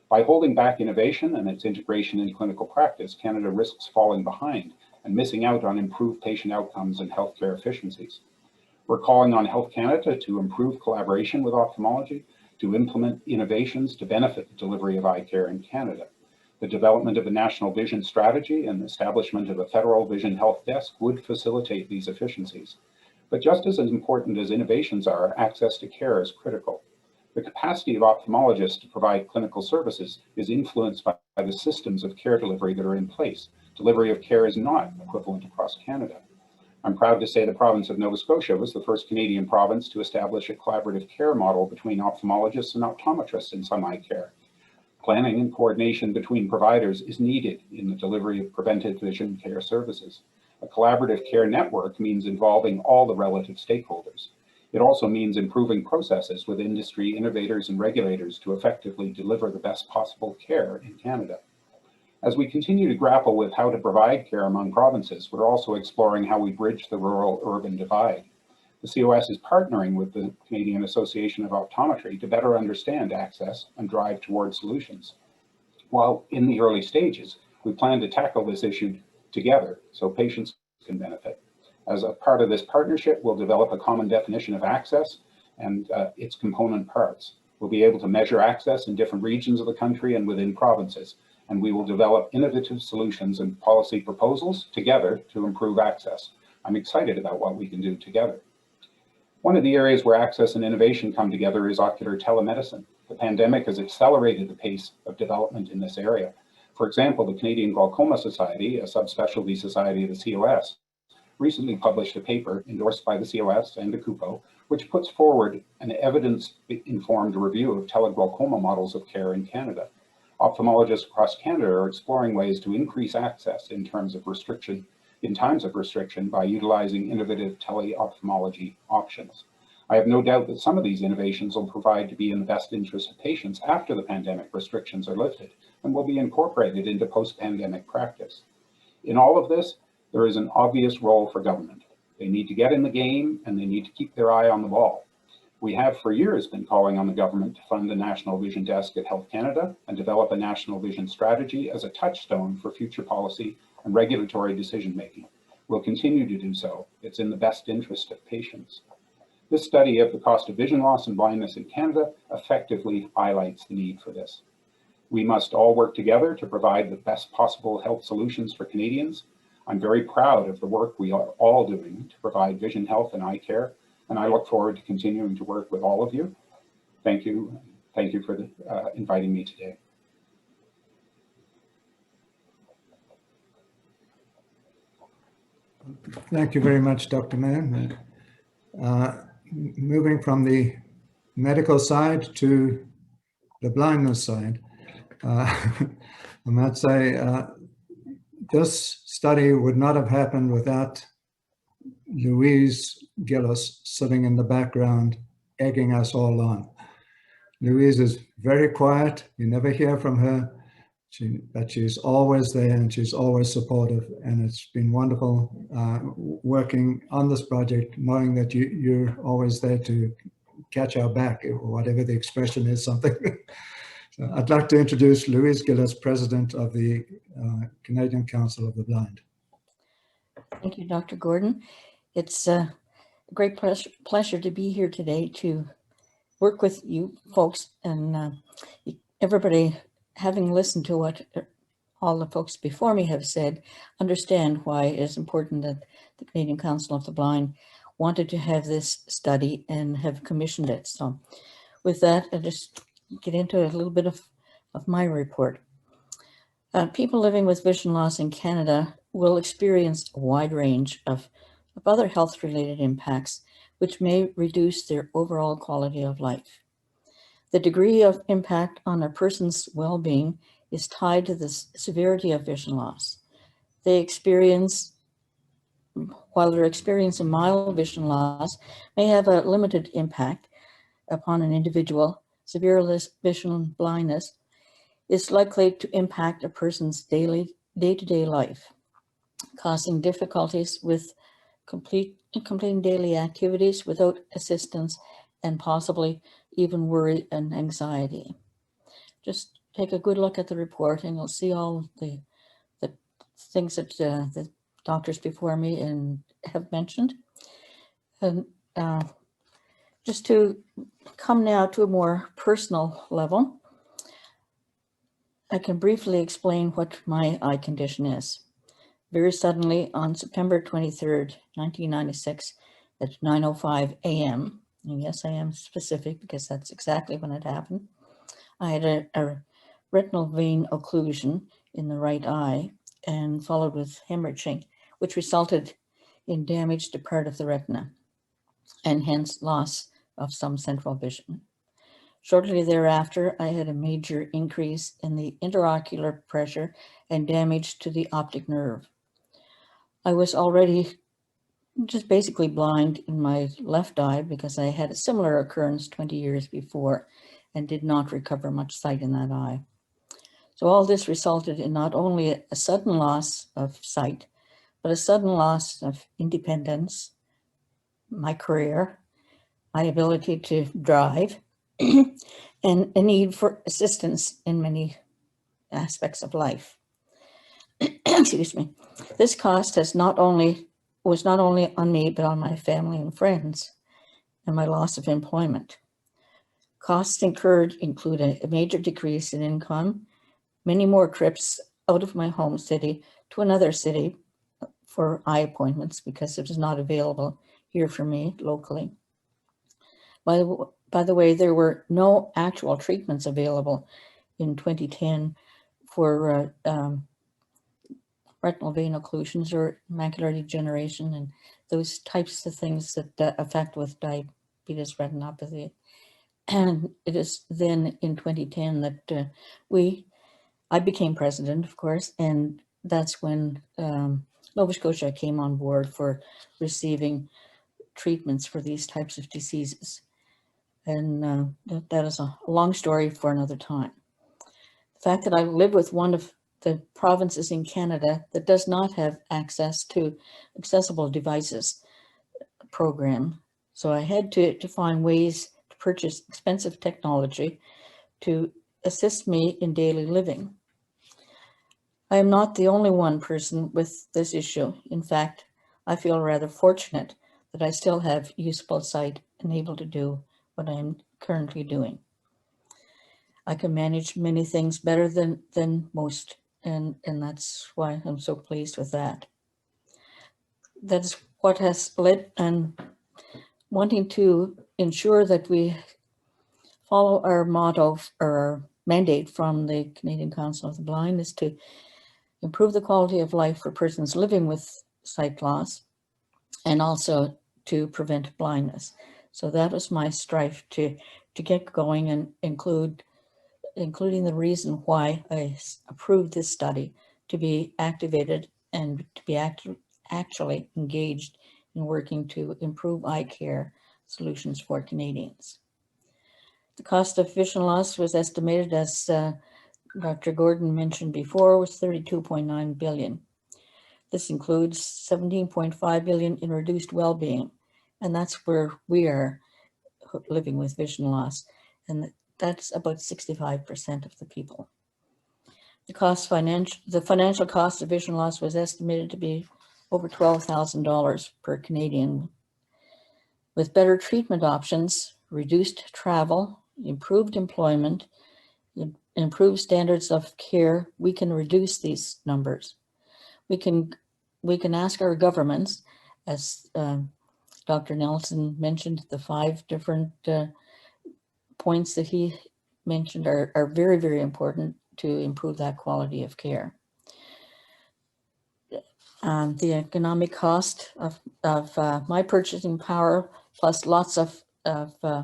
By holding back innovation and its integration in clinical practice, Canada risks falling behind and missing out on improved patient outcomes and healthcare efficiencies. We're calling on Health Canada to improve collaboration with ophthalmology, to implement innovations to benefit the delivery of eye care in Canada. The development of a national vision strategy and the establishment of a federal vision health desk would facilitate these efficiencies. But just as important as innovations are, access to care is critical. The capacity of ophthalmologists to provide clinical services is influenced by the systems of care delivery that are in place. Delivery of care is not equivalent across Canada. I'm proud to say the province of Nova Scotia was the first Canadian province to establish a collaborative care model between ophthalmologists and optometrists in some eye care. Planning and coordination between providers is needed in the delivery of preventive vision care services. A collaborative care network means involving all the relative stakeholders. It also means improving processes with industry innovators and regulators to effectively deliver the best possible care in Canada. As we continue to grapple with how to provide care among provinces, we're also exploring how we bridge the rural-urban divide. The COS is partnering with the Canadian Association of Optometry to better understand access and drive towards solutions. While in the early stages, we plan to tackle this issue together so patients can benefit. As a part of this partnership, we'll develop a common definition of access and its component parts. We'll be able to measure access in different regions of the country and within provinces, and we will develop innovative solutions and policy proposals together to improve access. I'm excited about what we can do together. One of the areas where access and innovation come together is ocular telemedicine. The pandemic has accelerated the pace of development in this area. For example, the Canadian Glaucoma Society, a subspecialty society of the COS, recently published a paper endorsed by the COS and the CUPO, which puts forward an evidence-informed review of teleglaucoma models of care in Canada. Ophthalmologists across Canada are exploring ways to increase access in times of restriction by utilizing innovative tele-ophthalmology options. I have no doubt that some of these innovations will provide to be in the best interest of patients after the pandemic restrictions are lifted, and will be incorporated into post-pandemic practice. In all of this, there is an obvious role for government. They need to get in the game and they need to keep their eye on the ball. We have for years been calling on the government to fund the National Vision Desk at Health Canada and develop a national vision strategy as a touchstone for future policy and regulatory decision-making. We'll continue to do so. It's in the best interest of patients. This study of the cost of vision loss and blindness in Canada effectively highlights the need for this. We must all work together to provide the best possible health solutions for Canadians. I'm very proud of the work we are all doing to provide vision health and eye care, and I look forward to continuing to work with all of you. Thank you. Thank you for inviting me today. Thank you very much, Dr. Mann. Moving from the medical side to the blindness side, I might say this study would not have happened without Louise Gilles sitting in the background, egging us all on. Louise is very quiet. You never hear from her, but she's always there and she's always supportive. And it's been wonderful working on this project, knowing that you're always there to catch our back, or whatever the expression is, something. So I'd like to introduce Louise Gilles, President of the Canadian Council of the Blind. Thank you, Dr. Gordon. It's a great pleasure to be here today to work with you folks, and everybody, having listened to what all the folks before me have said, understand why it's important that the Canadian Council of the Blind wanted to have this study and have commissioned it. So with that, I'll just get into a little bit of my report. People living with vision loss in Canada will experience a wide range of other health-related impacts, which may reduce their overall quality of life. The degree of impact on a person's well-being is tied to the severity of vision loss. While they're experiencing mild vision loss, may have a limited impact upon an individual. Severe vision blindness is likely to impact a person's day-to-day life, causing difficulties with completing daily activities without assistance, and possibly even worry and anxiety. Just take a good look at the report and you'll see all the things that the doctors before me have mentioned. And just to come now to a more personal level, I can briefly explain what my eye condition is. Very suddenly, on September 23rd, 1996, at 9:05 a.m., and yes, I am specific because that's exactly when it happened, I had a retinal vein occlusion in the right eye and followed with hemorrhaging, which resulted in damage to part of the retina and hence loss of some central vision. Shortly thereafter, I had a major increase in the intraocular pressure and damage to the optic nerve. I was already just basically blind in my left eye because I had a similar occurrence 20 years before and did not recover much sight in that eye. So all this resulted in not only a sudden loss of sight, but a sudden loss of independence, my career, my ability to drive, and a need for assistance in many aspects of life. Excuse me. This cost was not only on me, but on my family and friends, and my loss of employment. Costs incurred include a major decrease in income, many more trips out of my home city to another city for eye appointments because it was not available here for me locally. By the way, there were no actual treatments available in 2010 for retinal vein occlusions or macular degeneration and those types of things that affect with diabetes retinopathy. And it is then in 2010 that I became president, of course, and that's when Nova Scotia came on board for receiving treatments for these types of diseases. And that is a long story for another time. The fact that I live with one of the provinces in Canada that does not have access to accessible devices program. So I had to find ways to purchase expensive technology to assist me in daily living. I am not the only one person with this issue. In fact, I feel rather fortunate that I still have usable sight and able to do what I'm currently doing. I can manage many things better than most, and that's why I'm so pleased with that. That's what has led and wanting to ensure that we follow our motto or our mandate from the Canadian Council of the Blind is to improve the quality of life for persons living with sight loss and also to prevent blindness. So that was my strive to get going and including the reason why I approved this study to be activated and to be actually engaged in working to improve eye care solutions for Canadians. The cost of vision loss was estimated, as Dr. Gordon mentioned before, was $32.9 billion. This includes $17.5 billion in reduced well-being, and that's where we are living with vision loss, and that's about 65% of the people. The financial cost of vision loss was estimated to be over $12,000 per Canadian. With better treatment options, reduced travel, improved employment, improved standards of care, we can reduce these numbers. We can ask our governments, as Dr. Nelson mentioned, the 5 different points that he mentioned are very, very important to improve that quality of care. The economic cost of my purchasing power, plus lots of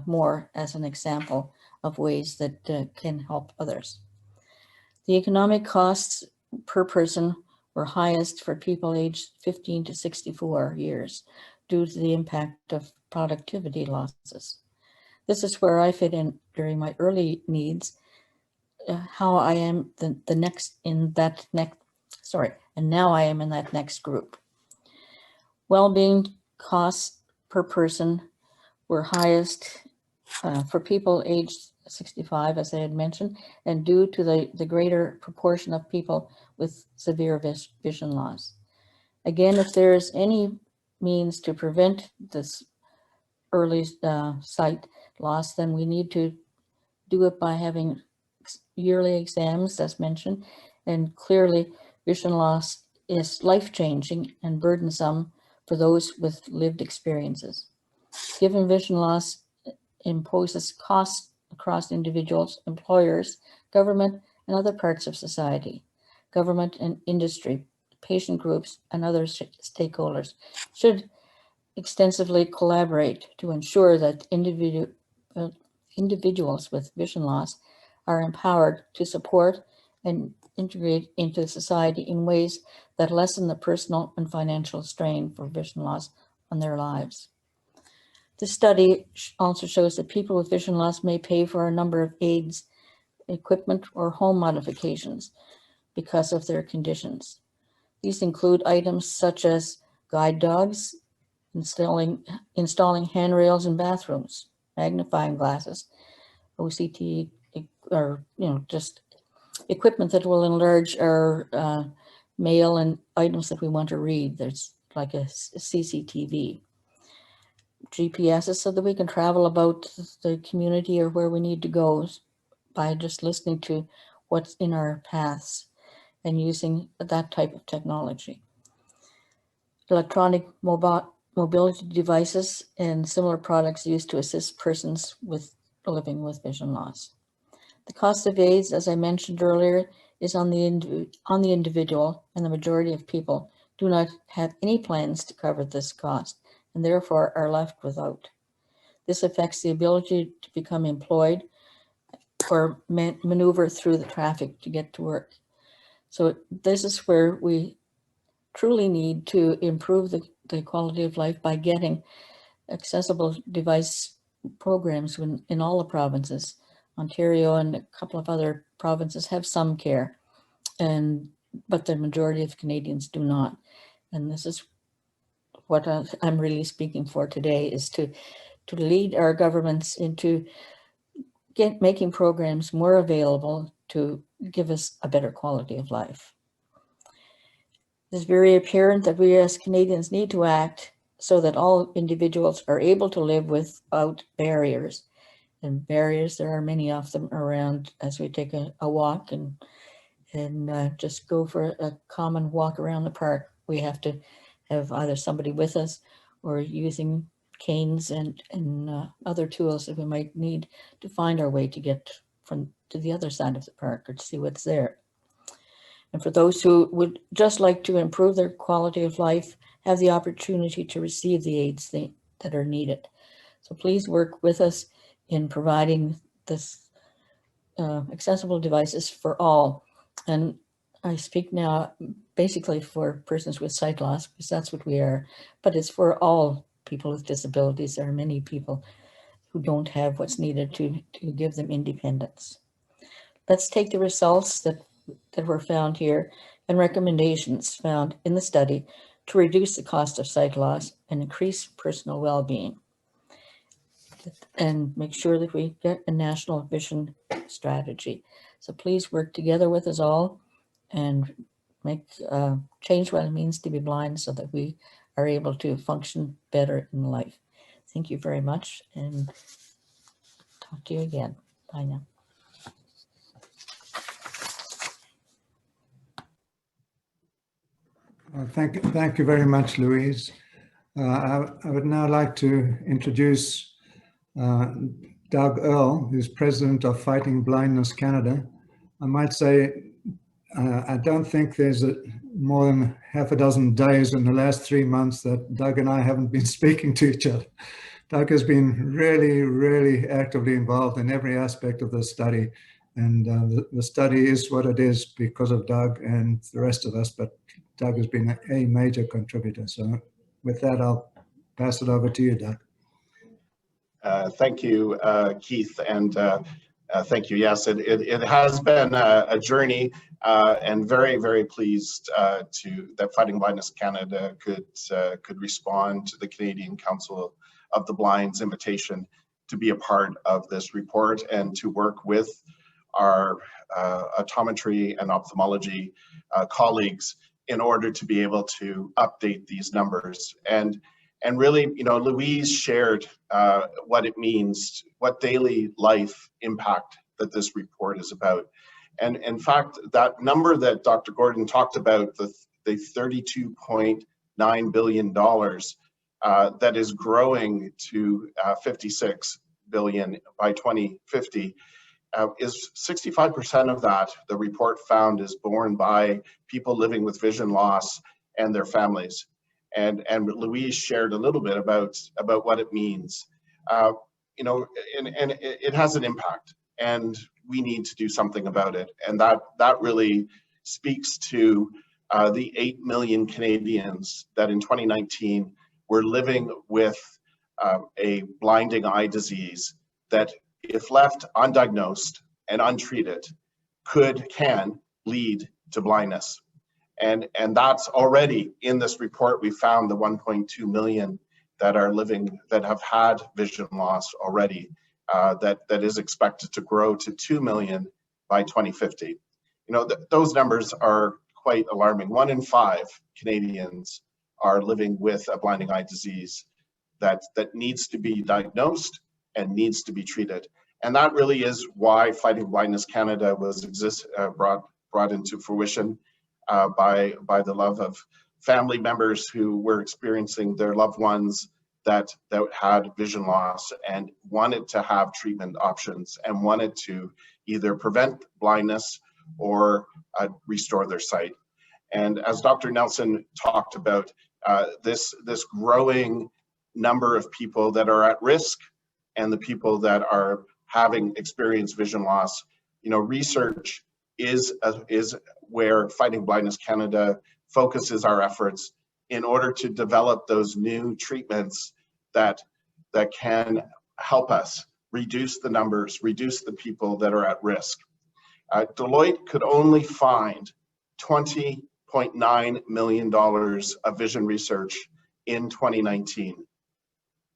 more as an example of ways that can help others. The economic costs per person were highest for people aged 15 to 64 years due to the impact of productivity losses. This is where I fit in during my early needs, how I am and now I am in that next group. Well-being costs per person were highest for people aged 65, as I had mentioned, and due to the greater proportion of people with severe vision loss. Again, if there is any means to prevent this early sight loss, then we need to do it by having yearly exams, as mentioned, and clearly vision loss is life-changing and burdensome for those with lived experiences. Given vision loss imposes costs across individuals, employers, government, and other parts of society. Government and industry, patient groups, and other stakeholders should extensively collaborate to ensure that individuals with vision loss are empowered to support and integrate into society in ways that lessen the personal and financial strain for vision loss on their lives. This study also shows that people with vision loss may pay for a number of aids, equipment, or home modifications because of their conditions. These include items such as guide dogs, installing handrails in bathrooms, magnifying glasses, OCT, or just equipment that will enlarge our mail and items that we want to read. There's like a CCTV. GPSs so that we can travel about the community or where we need to go by just listening to what's in our paths and using that type of technology. Electronic mobility devices and similar products used to assist persons living with vision loss. The cost of aids, as I mentioned earlier, is on the individual, and the majority of people do not have any plans to cover this cost and therefore are left without. This affects the ability to become employed or maneuver through the traffic to get to work. So this is where we truly need to improve the quality of life by getting accessible device programs in all the provinces, Ontario and a couple of other provinces have some care, but the majority of Canadians do not. And this is what I'm really speaking for today, is to lead our governments into making programs more available to give us a better quality of life. It's very apparent that we as Canadians need to act so that all individuals are able to live without barriers. And barriers, there are many of them around as we take a walk and just go for a common walk around the park. We have to have either somebody with us or using canes and other tools that we might need to find our way to get to the other side of the park or to see what's there. And for those who would just like to improve their quality of life, have the opportunity to receive the aids that are needed. So please work with us in providing this accessible devices for all. And I speak now basically for persons with sight loss, because that's what we are, but it's for all people with disabilities. There are many people who don't have what's needed to give them independence. Let's take the results that were found here and recommendations found in the study to reduce the cost of sight loss and increase personal well-being, and make sure that we get a national vision strategy. So please work together with us all and change what it means to be blind so that we are able to function better in life. Thank you very much, and talk to you again. Bye now. Thank you very much, Louise. I would now like to introduce Doug Earle, who's president of Fighting Blindness Canada. I might say I don't think there's more than half a dozen days in the last 3 months that Doug and I haven't been speaking to each other. Doug has been really, really actively involved in every aspect of the study. And the study is what it is because of Doug and the rest of us, but Doug has been a major contributor. So with that, I'll pass it over to you, Doug. Thank you, Keith, and thank you. Yes, it has been a journey, and very, very pleased that Fighting Blindness Canada could respond to the Canadian Council of the Blind's invitation to be a part of this report and to work with our optometry and ophthalmology colleagues in order to be able to update these numbers. And really, Louise shared what it means, what daily life impact that this report is about. And in fact, that number that Dr. Gordon talked about, the $32.9 billion that is growing to $56 billion by 2050, is 65% of that, the report found, is borne by people living with vision loss and their families. And Louise shared a little bit about what it means. And it has an impact, and we need to do something about it. And that really speaks to the 8 million Canadians that in 2019 were living with a blinding eye disease that, if left undiagnosed and untreated, can lead to blindness. And that's already in this report. We found the 1.2 million that have had vision loss already, that is expected to grow to 2 million by 2050. Those numbers are quite alarming. 1 in 5 Canadians are living with a blinding eye disease that needs to be diagnosed and needs to be treated. And that really is why Fighting Blindness Canada was brought into fruition by the love of family members who were experiencing their loved ones that had vision loss and wanted to have treatment options and wanted to either prevent blindness or restore their sight. And as Dr. Nelson talked about, this growing number of people that are at risk and the people that are having experienced vision loss, research is where Fighting Blindness Canada focuses our efforts in order to develop those new treatments that can help us reduce the numbers, reduce the people that are at risk. Deloitte could only find $20.9 million of vision research in 2019.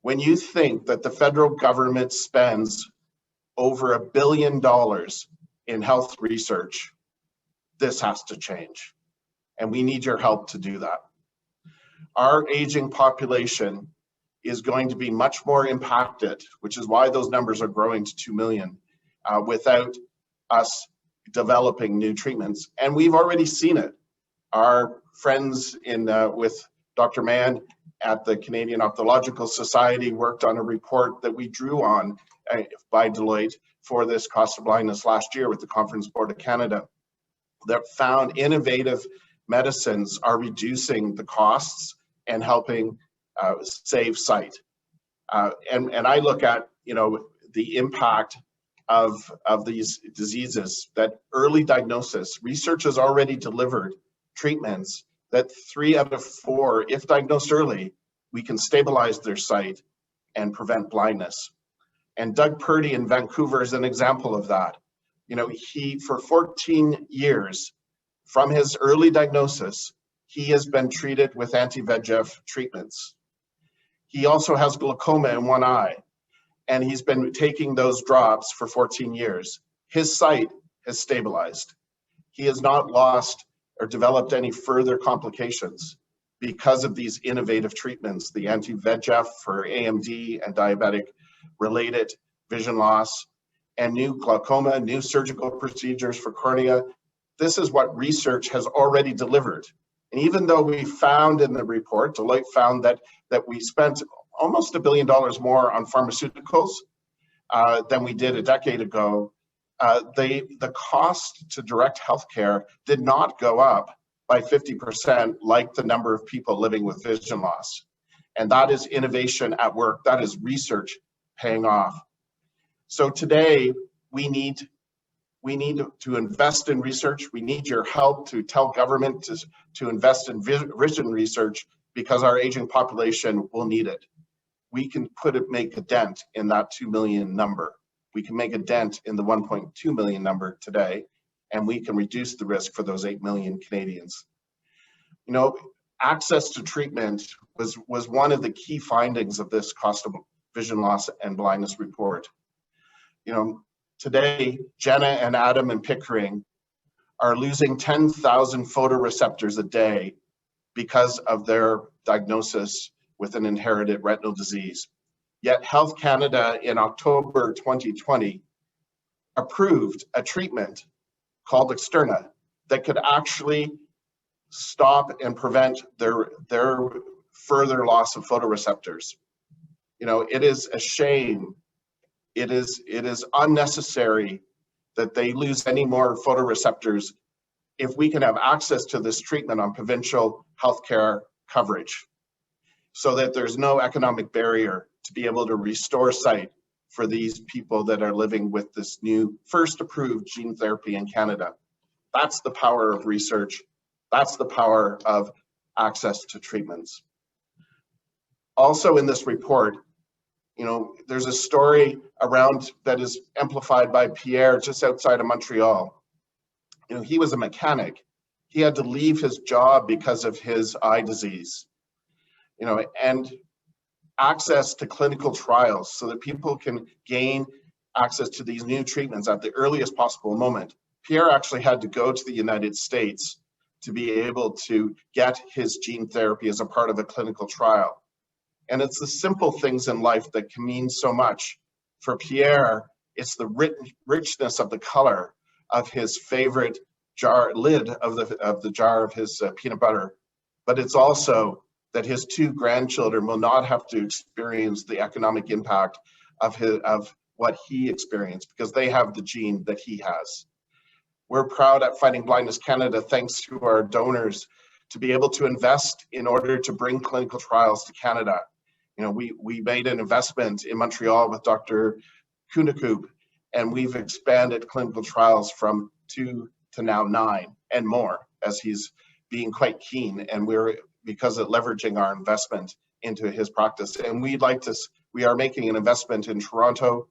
When you think that the federal government spends over $1 billion in health research, this has to change. And we need your help to do that. Our aging population is going to be much more impacted, which is why those numbers are growing to 2 million, without us developing new treatments. And we've already seen it. Our friends with Dr. Mann at the Canadian Ophthalmological Society worked on a report that we drew on by Deloitte for this cost of blindness last year with the Conference Board of Canada, that found innovative medicines are reducing the costs and helping save sight. And I look at, the impact of these diseases, that early diagnosis. Research has already delivered treatments that 3 out of 4, if diagnosed early, we can stabilize their sight and prevent blindness. And Doug Purdy in Vancouver is an example of that. He, for 14 years, from his early diagnosis, he has been treated with anti-VEGF treatments. He also has glaucoma in one eye, and he's been taking those drops for 14 years. His sight has stabilized. He has not lost or developed any further complications because of these innovative treatments, the anti-VEGF for AMD and diabetic related vision loss, and new glaucoma, new surgical procedures for cornea. This is what research has already delivered. And even though we found in the report, Deloitte found that we spent almost $1 billion more on pharmaceuticals than we did a decade ago, the cost to direct healthcare did not go up by 50% like the number of people living with vision loss. And that is innovation at work. That is research paying off. So today we need to invest in research. We need your help to tell government to invest in vision research, because our aging population will need it. We can make a dent in that 2 million number. We can make a dent in the 1.2 million number today, and we can reduce the risk for those 8 million Canadians. Access to treatment was one of the key findings of this cost of vision loss and blindness report. Today, Jenna and Adam and Pickering are losing 10,000 photoreceptors a day because of their diagnosis with an inherited retinal disease. Yet Health Canada in October 2020 approved a treatment called Externa that could actually stop and prevent their further loss of photoreceptors. It is a shame. It is unnecessary that they lose any more photoreceptors if we can have access to this treatment on provincial healthcare coverage, so that there's no economic barrier to be able to restore sight for these people that are living with this new first approved gene therapy in Canada. That's the power of research. That's the power of access to treatments. Also in this report, there's a story around that is amplified by Pierre just outside of Montreal. He was a mechanic. He had to leave his job because of his eye disease. And access to clinical trials so that people can gain access to these new treatments at the earliest possible moment. Pierre actually had to go to the United States to be able to get his gene therapy as a part of a clinical trial. And it's the simple things in life that can mean so much. For Pierre, it's the richness of the color of his favorite jar lid of the jar of his peanut butter, but it's also that his 2 grandchildren will not have to experience the economic impact of what he experienced, because they have the gene that he has. We're proud at Fighting Blindness Canada, thanks to our donors, to be able to invest in order to bring clinical trials to Canada. We made an investment in Montreal with Dr. Kundakoop, and we've expanded clinical trials from 2 to now 9 and more, as he's being quite keen, and because of leveraging our investment into his practice. And we are making an investment in Toronto.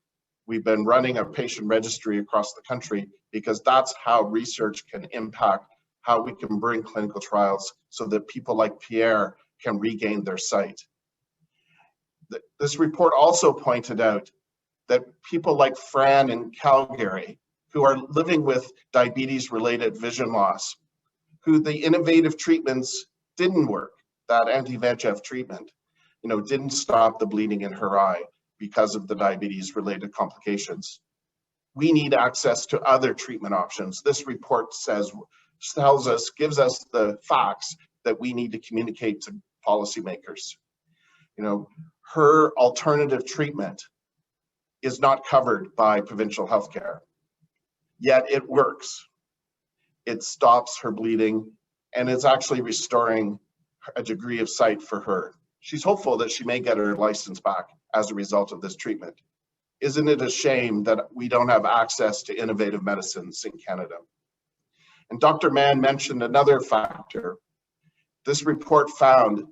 We've been running a patient registry across the country because that's how research can impact how we can bring clinical trials so that people like Pierre can regain their sight. This report also pointed out that people like Fran in Calgary, who are living with diabetes-related vision loss, who the innovative treatments didn't work, that anti-VEGF treatment, didn't stop the bleeding in her eye because of the diabetes-related complications. We need access to other treatment options. This report gives us the facts that we need to communicate to policymakers. Her alternative treatment is not covered by provincial healthcare, yet it works. It stops her bleeding and it's actually restoring a degree of sight for her. She's hopeful that she may get her license back as a result of this treatment. Isn't it a shame that we don't have access to innovative medicines in Canada? And Dr. Mann mentioned another factor. This report found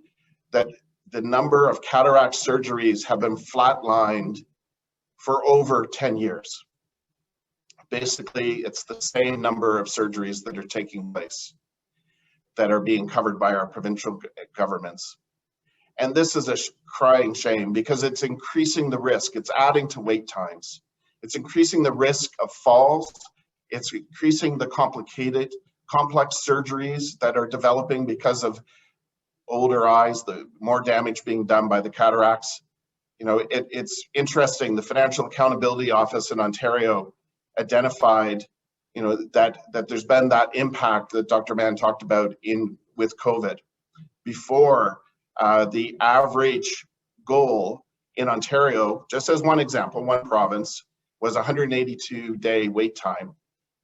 that the number of cataract surgeries have been flatlined for over 10 years. Basically, it's the same number of surgeries that are taking place that are being covered by our provincial governments. And this is a crying shame because it's increasing the risk. It's adding to wait times. It's increasing the risk of falls. It's increasing the complex surgeries that are developing because of older eyes, the more damage being done by the cataracts. It's interesting. The Financial Accountability Office in Ontario identified, that there's been that impact that Dr. Mann talked about with COVID. Before, the average goal in Ontario, just as one example, one province, was 182-day wait time.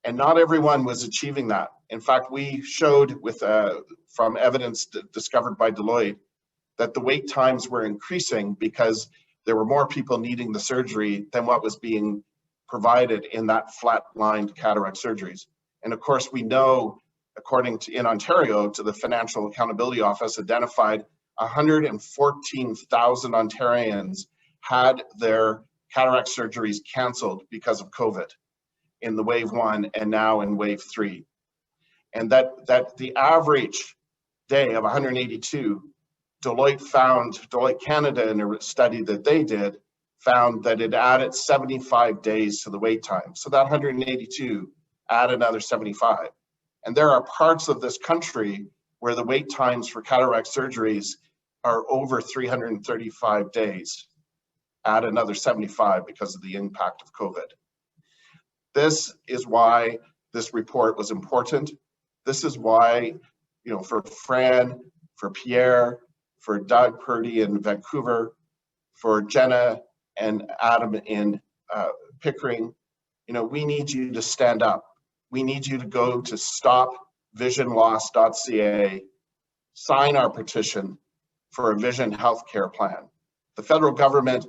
And not everyone was achieving that. In fact, we showed from evidence discovered by Deloitte that the wait times were increasing because there were more people needing the surgery than what was being provided in that flat-lined cataract surgeries. And of course, we know, according to in Ontario, to the Financial Accountability Office identified 114,000 Ontarians had their cataract surgeries canceled because of COVID in the wave 1 and now in wave 3. And that the average day of 182, Deloitte Canada, in a study that they did, found that it added 75 days to the wait time. So that 182 add another 75. And there are parts of this country where the wait times for cataract surgeries are over 335 days, add another 75 because of the impact of COVID. This is why this report was important. This is why, for Fran, for Pierre, for Doug Purdy in Vancouver, for Jenna and Adam in Pickering, we need you to stand up. We need you to go to stopvisionloss.ca, sign our petition for a vision healthcare plan. The federal government,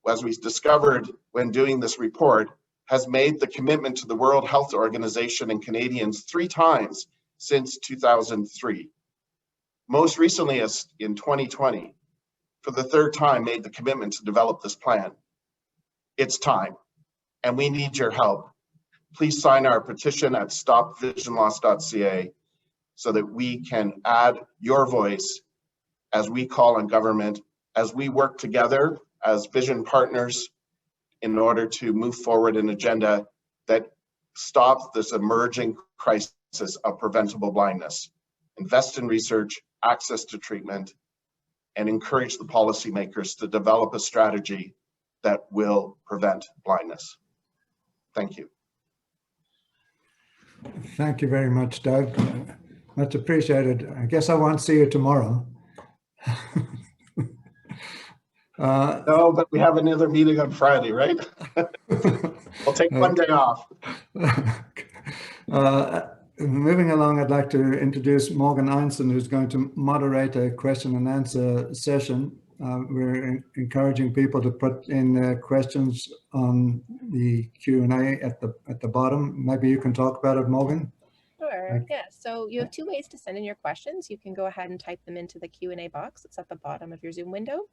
as we discovered when doing this report, has made the commitment to the World Health Organization and Canadians 3 times since 2003. Most recently, as in 2020, for the 3rd time, made the commitment to develop this plan. It's time, and we need your help. Please sign our petition at stopvisionloss.ca so that we can add your voice as we call on government, as we work together as vision partners in order to move forward an agenda that stops this emerging crisis of preventable blindness. Invest in research, access to treatment, and encourage the policymakers to develop a strategy that will prevent blindness. Thank you. Thank you very much, Doug. Much appreciated. I guess I won't see you tomorrow. No, but we have another meeting on Friday, right? We'll take one day off. Moving along, I'd like to introduce Morgan Einstein, who's going to moderate a question and answer session. We're encouraging people to put in their questions on the Q&A at the bottom. Maybe you can talk about it, Morgan. Sure. Thank- Yeah. So you have two ways to send in your questions. You can go ahead and type them into the Q&A box that's at the bottom of your Zoom window,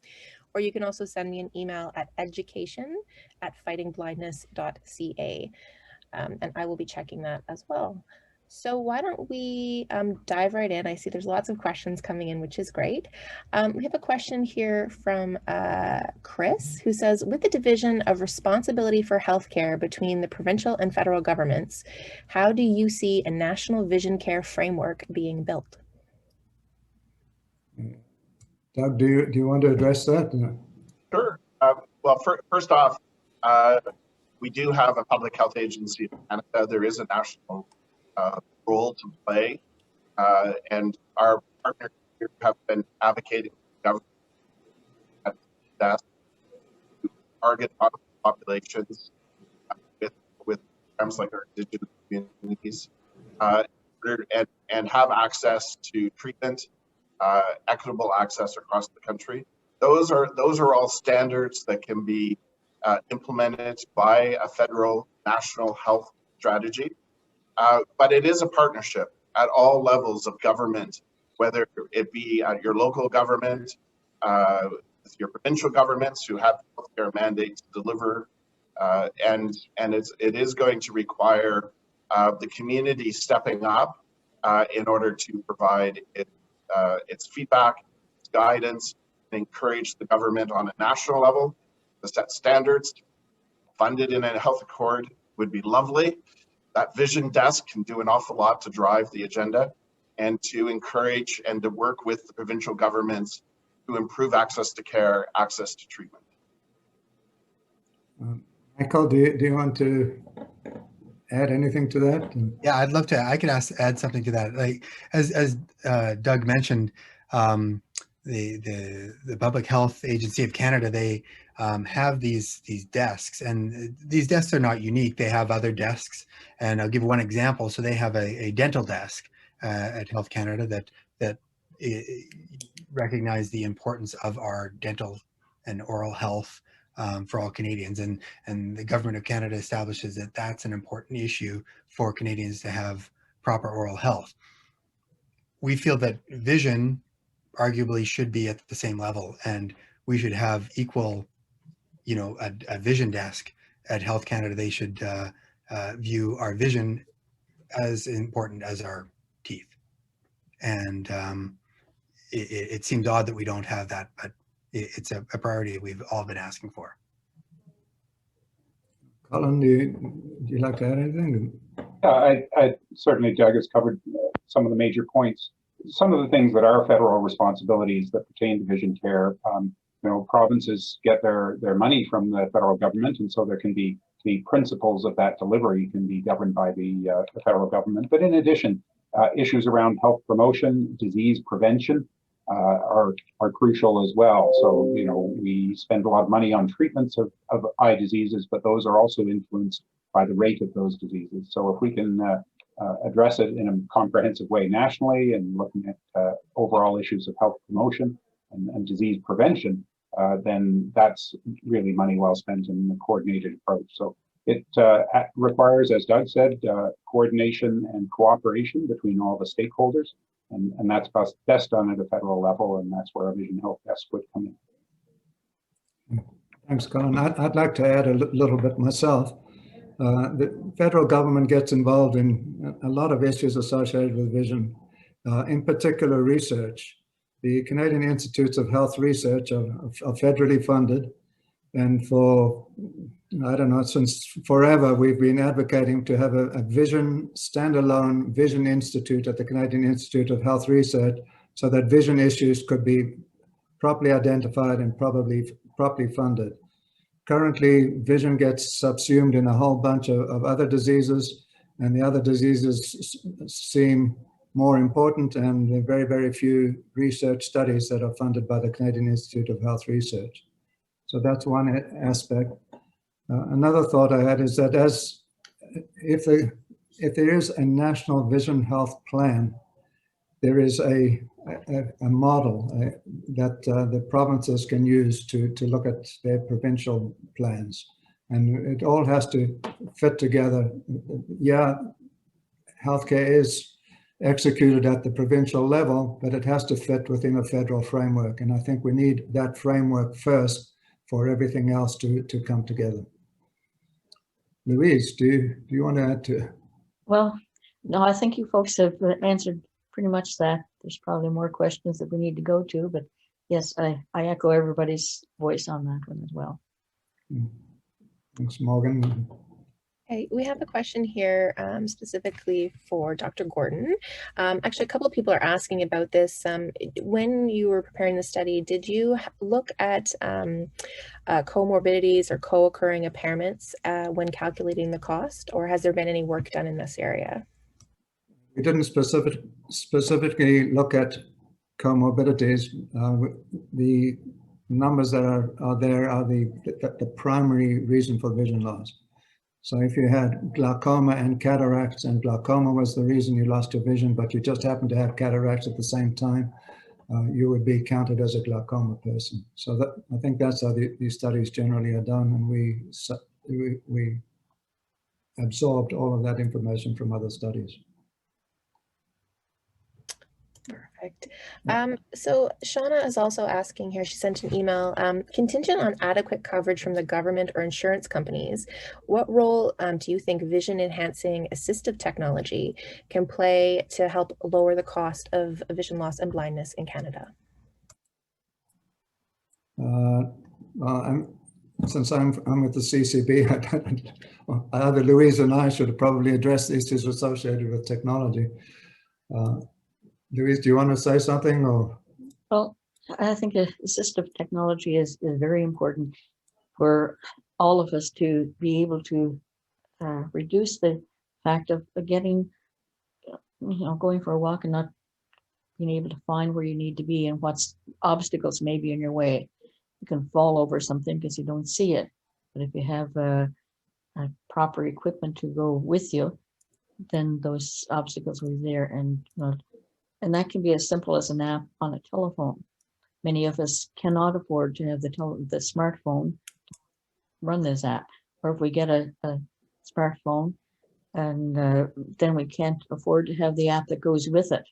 or you can also send me an email at education@fightingblindness.ca, and I will be checking that as well. So why don't we dive right in? I see there's lots of questions coming in, which is great. We have a question here from Chris, who says, with the division of responsibility for healthcare between the provincial and federal governments, how do you see a national vision care framework being built? Doug, do you want to address that? Sure. Well, first off, we do have a public health agency in Canada. There is a national role to play, and our partners here have been advocating for government that to target populations with programs like our Indigenous communities, and have access to treatment, equitable access across the country. Those are all standards that can be implemented by a federal national health strategy. But it is a partnership at all levels of government, whether it be at your local government, with your provincial governments who have healthcare mandates to deliver, and it is going to require the community stepping up in order to provide its feedback, its guidance, and encourage the government on a national level to set standards. Funded in a health accord would be lovely. That vision desk can do an awful lot to drive the agenda and to encourage and to work with the provincial governments to improve access to care, access to treatment. Michael, do you want to add anything to that? Yeah, I'd love to. I could add something to that. Like as Doug mentioned, the Public Health Agency of Canada, they have these desks, and these desks are not unique. They have other desks, and I'll give one example. So they have a dental desk at Health Canada that recognize the importance of our dental and oral health for all Canadians, and the Government of Canada establishes that that's an important issue for Canadians to have proper oral health. We feel that vision arguably should be at the same level, and we should have equal, a vision desk at Health Canada. They should view our vision as important as our teeth. And it seems odd that we don't have that, but it's a priority we've all been asking for. Colin, do you like to add anything? I certainly, Doug has covered some of the major points. Some of the things that are federal responsibilities that pertain to vision care, provinces get their money from the federal government, and so there can be the principles of that delivery can be governed by the federal government. But in addition, issues around health promotion, disease prevention are crucial as well. So, we spend a lot of money on treatments of eye diseases, but those are also influenced by the rate of those diseases. So if we can address it in a comprehensive way nationally and looking at overall issues of health promotion and disease prevention, then that's really money well spent in a coordinated approach. So it requires, as Doug said, coordination and cooperation between all the stakeholders, and that's best done at a federal level, and that's where a Vision Health Desk would come in. Thanks, Colin. I'd like to add a little bit myself. The federal government gets involved in a lot of issues associated with vision, in particular research. The Canadian Institutes of Health Research are federally funded, and for, since forever, we've been advocating to have a standalone vision institute at the Canadian Institute of Health Research, so that vision issues could be properly identified and properly funded. Currently, vision gets subsumed in a whole bunch of other diseases, and the other diseases seem more important, and there are very, very few research studies that are funded by the Canadian Institute of Health Research. So that's one aspect. Another thought I had is that if there is a national vision health plan, there is a model that the provinces can use to look at their provincial plans. And it all has to fit together. Yeah, healthcare is executed at the provincial level, but it has to fit within a federal framework. And I think we need that framework first for everything else to come together. Louise, do you want to add to? Well, no, I think you folks have answered pretty much that. There's probably more questions that we need to go to, but yes, I echo everybody's voice on that one as well. Thanks, Morgan. Okay, we have a question here specifically for Dr. Gordon. Actually, a couple of people are asking about this. When you were preparing the study, did you look at comorbidities or co-occurring impairments when calculating the cost, or has there been any work done in this area? We didn't specifically look at comorbidities. The numbers that are there are the primary reason for vision loss. So if you had glaucoma and cataracts, and glaucoma was the reason you lost your vision, but you just happened to have cataracts at the same time, you would be counted as a glaucoma person. So that, I think that's how these studies generally are done, and we absorbed all of that information from other studies. Perfect. So Shauna is also asking here, she sent an email, contingent on adequate coverage from the government or insurance companies, what role do you think vision enhancing assistive technology can play to help lower the cost of vision loss and blindness in Canada? Well, since I'm with the CCB, either Louise and I should have probably addressed issues associated with technology. Louise, do you want to say something? Or? Well, I think assistive technology is very important for all of us to be able to reduce the fact of getting, going for a walk and not being able to find where you need to be and what obstacles may be in your way. You can fall over something because you don't see it. But if you have proper equipment to go with you, then those obstacles are there. And that can be as simple as an app on a telephone. Many of us cannot afford to have the smartphone to run this app. Or if we get a smartphone, and then we can't afford to have the app that goes with it,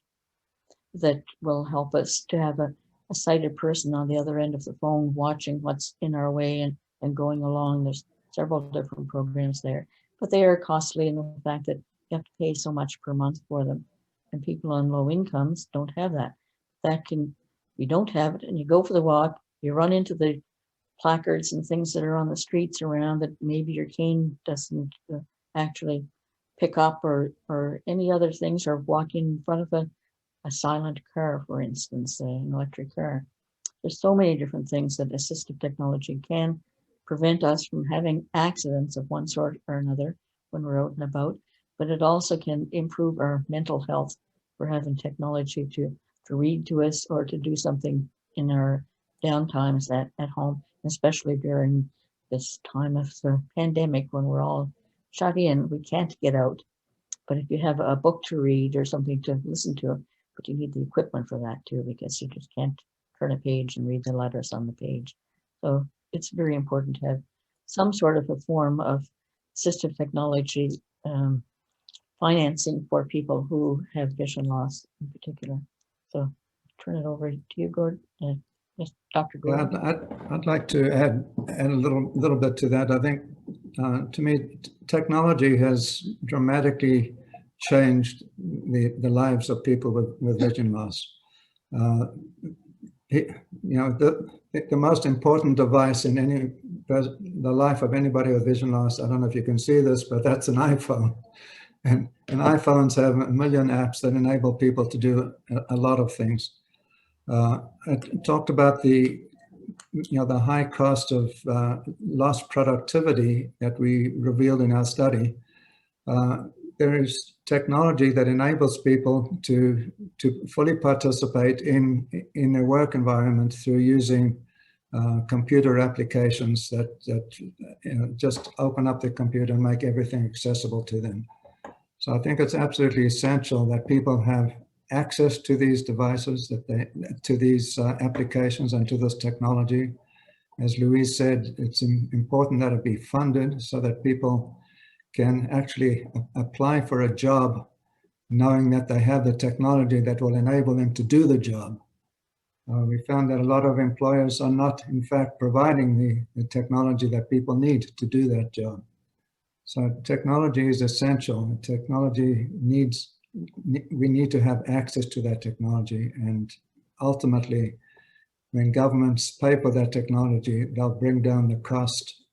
that will help us to have a sighted person on the other end of the phone watching what's in our way and going along. There's several different programs there, but they are costly in the fact that you have to pay so much per month for them. And people on low incomes don't have that. You don't have it and you go for the walk, you run into the placards and things that are on the streets around that maybe your cane doesn't actually pick up, or any other things, or walking in front of a silent car, for instance, an electric car. There's so many different things that assistive technology can prevent us from having accidents of one sort or another when we're out and about, but it also can improve our mental health for having technology to read to us or to do something in our downtimes at home, especially during this time of the pandemic when we're all shut in. We can't get out. But if you have a book to read or something to listen to, but you need the equipment for that too, because you just can't turn a page and read the letters on the page. So it's very important to have some sort of a form of assistive technology financing for people who have vision loss in particular. So turn it over to you, Gordon. Yes, Dr. Gordon. Well, I'd like to add a little bit to that. I think, to me, technology has dramatically changed the lives of people with vision loss. The most important device in the life of anybody with vision loss, I don't know if you can see this, but that's an iPhone. And iPhones have a million apps that enable people to do a lot of things. I talked about the high cost of lost productivity that we revealed in our study. There is technology that enables people to fully participate in their work environment through using computer applications that just open up the computer and make everything accessible to them. So I think it's absolutely essential that people have access to these devices, to these applications and to this technology. As Louise said, it's important that it be funded so that people can actually apply for a job knowing that they have the technology that will enable them to do the job. We found that a lot of employers are not, in fact, providing the technology that people need to do that job. So technology is essential. Technology needs, we need to have access to that technology. And ultimately, when governments pay for that technology, they'll bring down the cost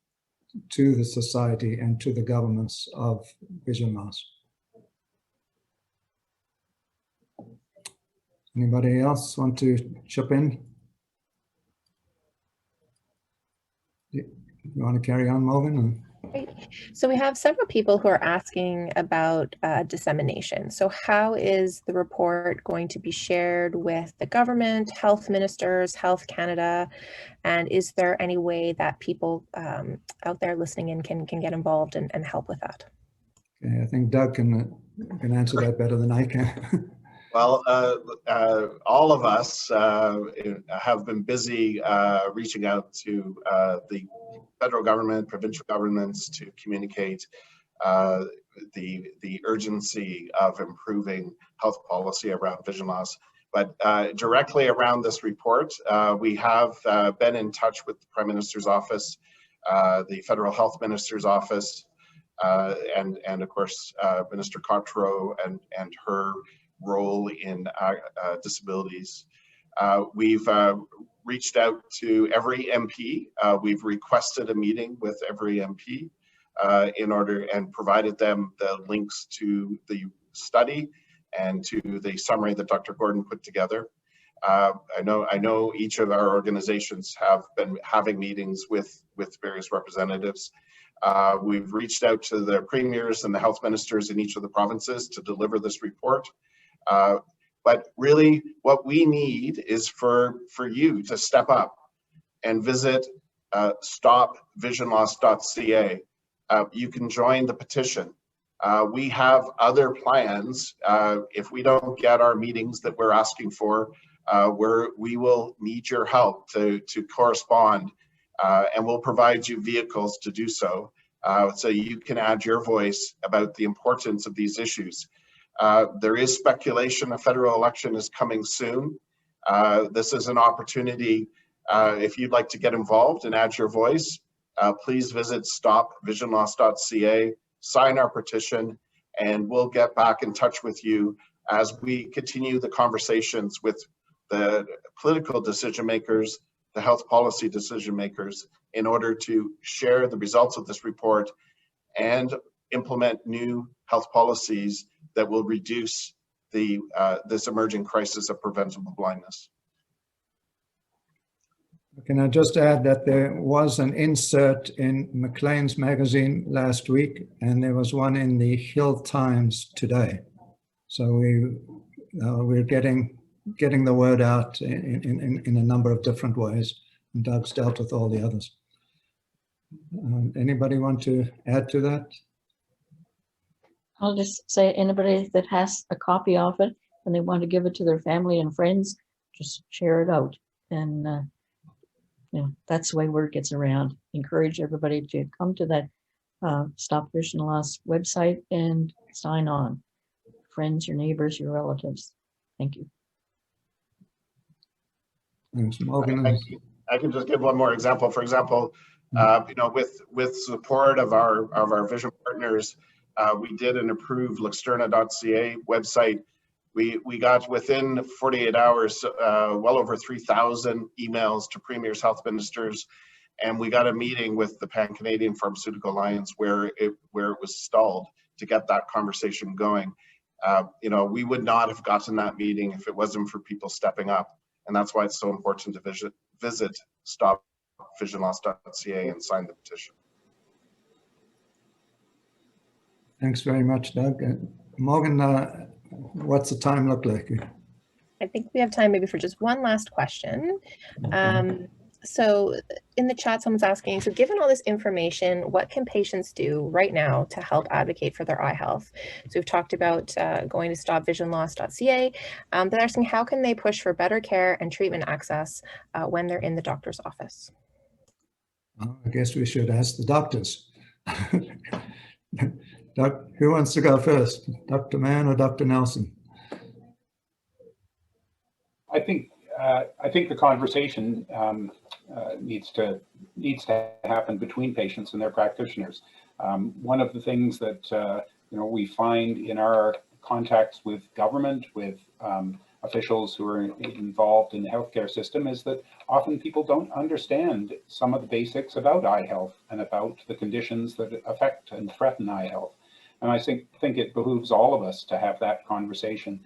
to the society and to the governments of vision loss. Anybody else want to chip in? You want to carry on, Morgan? Great. So we have several people who are asking about dissemination. So how is the report going to be shared with the government, health ministers, Health Canada? And is there any way that people out there listening in can get involved and help with that? Okay, I think Doug can answer that better than I can. Well, all of us have been busy reaching out to the federal government, provincial governments to communicate the urgency of improving health policy around vision loss. But directly around this report, we have been in touch with the Prime Minister's office, the Federal Health Minister's office, and of course, Minister Cotreau and her role in disabilities. We've reached out to every MP. We've requested a meeting with every MP in order and provided them the links to the study and to the summary that Dr. Gordon put together. I know each of our organizations have been having meetings with various representatives. We've reached out to the premiers and the health ministers in each of the provinces to deliver this report. But really what we need is for you to step up and visit stopvisionloss.ca. You can join the petition. We have other plans. If we don't get our meetings that we're asking for, we will need your help to correspond, and we'll provide you vehicles to do so, so you can add your voice about the importance of these issues. There is speculation a federal election is coming soon. This is an opportunity. If you'd like to get involved and add your voice, please visit stopvisionloss.ca, sign our petition, and we'll get back in touch with you as we continue the conversations with the political decision makers, the health policy decision makers, in order to share the results of this report and implement new health policies that will reduce this emerging crisis of preventable blindness. Can I just add that there was an insert in Maclean's magazine last week, and there was one in the Hill Times today. So we're getting the word out in a number of different ways, and Doug's dealt with all the others. Anybody want to add to that? I'll just say anybody that has a copy of it and they want to give it to their family and friends, just share it out. And that's the way word gets around. Encourage everybody to come to that Stop Vision Loss website and sign on. Friends, your neighbors, your relatives. Thank you. Thanks, Morgan. I can just give one more example. For example, with support of our vision partners, we did an approved Luxturna.ca website. We got within 48 hours well over 3,000 emails to premiers, health ministers, and we got a meeting with the Pan-Canadian Pharmaceutical Alliance where it was stalled to get that conversation going. We would not have gotten that meeting if it wasn't for people stepping up, and that's why it's so important to visit stopvisionloss.ca and sign the petition. Thanks very much, Doug. Morgan, what's the time look like? I think we have time maybe for just one last question. So in the chat, someone's asking, so given all this information, what can patients do right now to help advocate for their eye health? So we've talked about going to stopvisionloss.ca, but they're asking how can they push for better care and treatment access when they're in the doctor's office? I guess we should ask the doctors. Who wants to go first? Dr. Mann or Dr. Nelson? I think the conversation needs to happen between patients and their practitioners. One of the things that we find in our contacts with government, with officials who are involved in the healthcare system, is that often people don't understand some of the basics about eye health and about the conditions that affect and threaten eye health. And I think it behooves all of us to have that conversation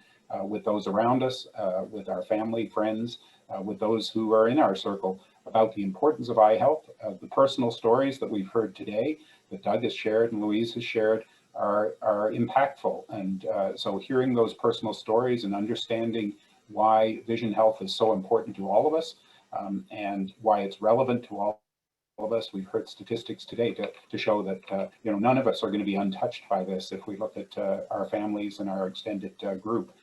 with those around us, with our family, friends, with those who are in our circle, about the importance of eye health. The personal stories that we've heard today, that Doug has shared and Louise has shared, are impactful. And so hearing those personal stories and understanding why vision health is so important to all of us, and why it's relevant to all of us. We've heard statistics today to show that none of us are going to be untouched by this if we look at our families and our extended group.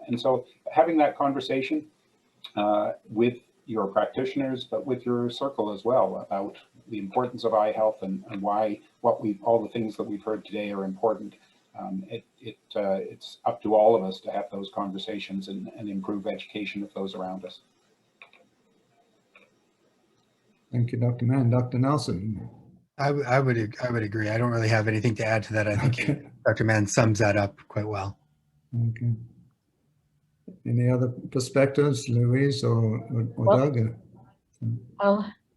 And so having that conversation with your practitioners, but with your circle as well, about the importance of eye health and why all the things that we've heard today are important. It's up to all of us to have those conversations and improve education of those around us. Thank you, Dr. Mann. Dr. Nelson. I would agree. I don't really have anything to add to that. I think Okay. Dr. Mann sums that up quite well. Okay. Any other perspectives, Louise or Well, Doug?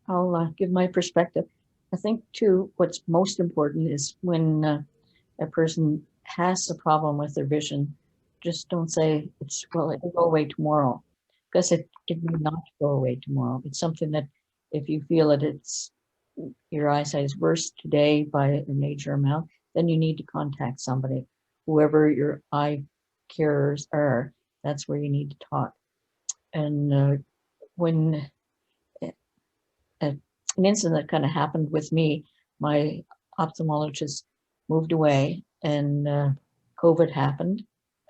I'll give my perspective. I think too, what's most important is when a person has a problem with their vision, just don't say it'll go away tomorrow, because it may not go away tomorrow. It's something that if you feel that your eyesight is worse today by a major amount, then you need to contact somebody, whoever your eye carers are. That's where you need to talk. And when an incident that kind of happened with me, my ophthalmologist moved away and COVID happened.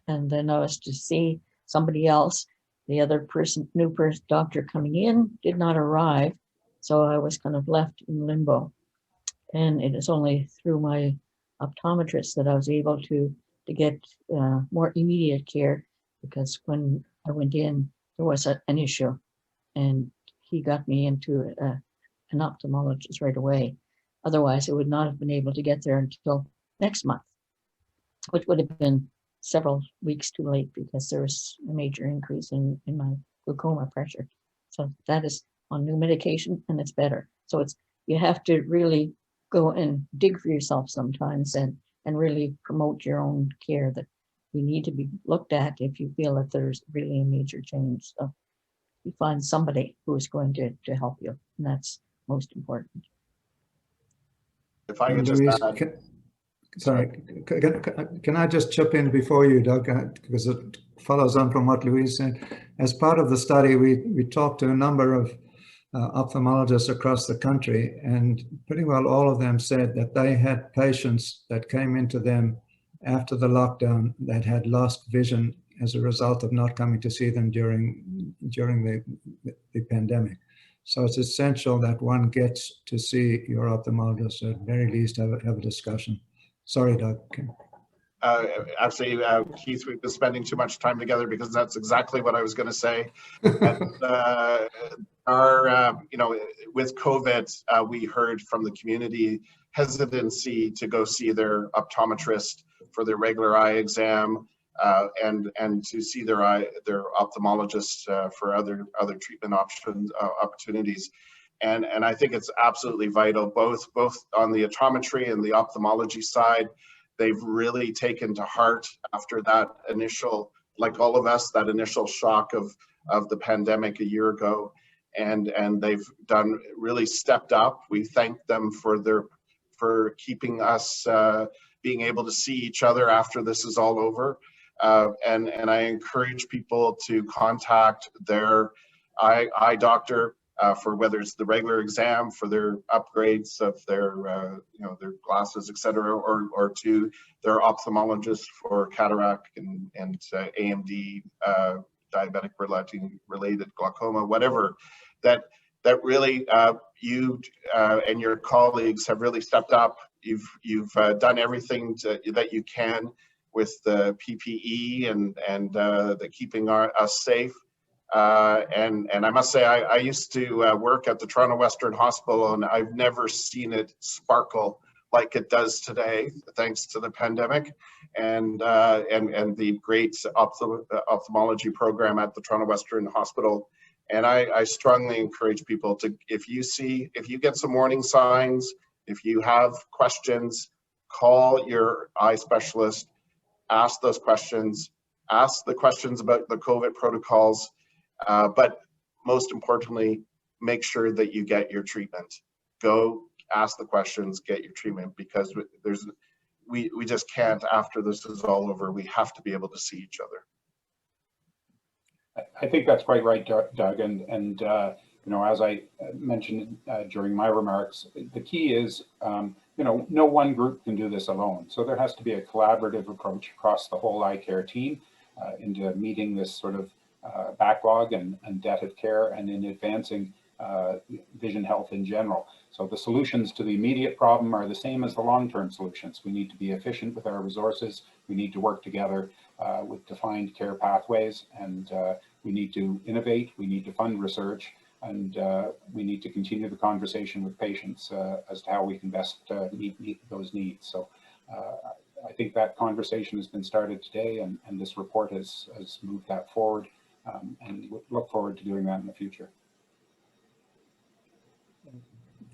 And then I was to see somebody else. The other new doctor coming in did not arrive. So I was kind of left in limbo. And it is only through my optometrist that I was able to get more immediate care, because when I went in, there was an issue, and he got me into an ophthalmologist right away. Otherwise, I would not have been able to get there until next month, which would have been several weeks too late, because there was a major increase in my glaucoma pressure. So that is on new medication, and it's better. So you have to really go and dig for yourself sometimes and really promote your own care, that you need to be looked at if you feel that there's really a major change. So you find somebody who is going to help you, and that's most important. If I could just Louise, add, sorry, can I just chip in before you, Doug, because it follows on from what Louise said. As part of the study, we talked to a number of ophthalmologists across the country, and pretty well all of them said that they had patients that came into them after the lockdown that had lost vision as a result of not coming to see them during the pandemic. So it's essential that one gets to see your ophthalmologist, or at the very least have a discussion. Sorry, Doug. actually, Keith, we've been spending too much time together, because that's exactly what I was going to say. And, with COVID, we heard from the community hesitancy to go see their optometrist for their regular eye exam, and to see their ophthalmologist for other treatment opportunities. And I think it's absolutely vital, both on the optometry and the ophthalmology side. They've really taken to heart after that initial, like all of us, that initial shock of the pandemic a year ago, and they've really stepped up. We thank them for keeping us being able to see each other after this is all over. And I encourage people to contact their eye doctor for whether it's the regular exam, for their upgrades of their glasses, etc., or to their ophthalmologist for cataract and AMD, diabetic related glaucoma, whatever. That really you and your colleagues have really stepped up You've done everything that you can with the PPE and the keeping us safe. And I must say, I used to work at the Toronto Western Hospital, and I've never seen it sparkle like it does today, thanks to the pandemic and the great ophthalmology program at the Toronto Western Hospital. And I strongly encourage people to, if you get some warning signs, if you have questions, call your eye specialist, ask those questions, ask the questions about the COVID protocols, but most importantly, make sure that you get your treatment. Go ask the questions, get your treatment, because we just can't, after this is all over, we have to be able to see each other. I think that's quite right, Doug. And you know, as I mentioned during my remarks, the key is, you know, no one group can do this alone. So there has to be a collaborative approach across the whole eye care team into meeting this sort of backlog and debt of care, and in advancing vision health in general. So the solutions to the immediate problem are the same as the long-term solutions. We need to be efficient with our resources. We need to work together with defined care pathways, and we need to innovate. We need to fund research, and we need to continue the conversation with patients as to how we can best meet those needs. So I think that conversation has been started today, and this report has moved that forward, and we look forward to doing that in the future.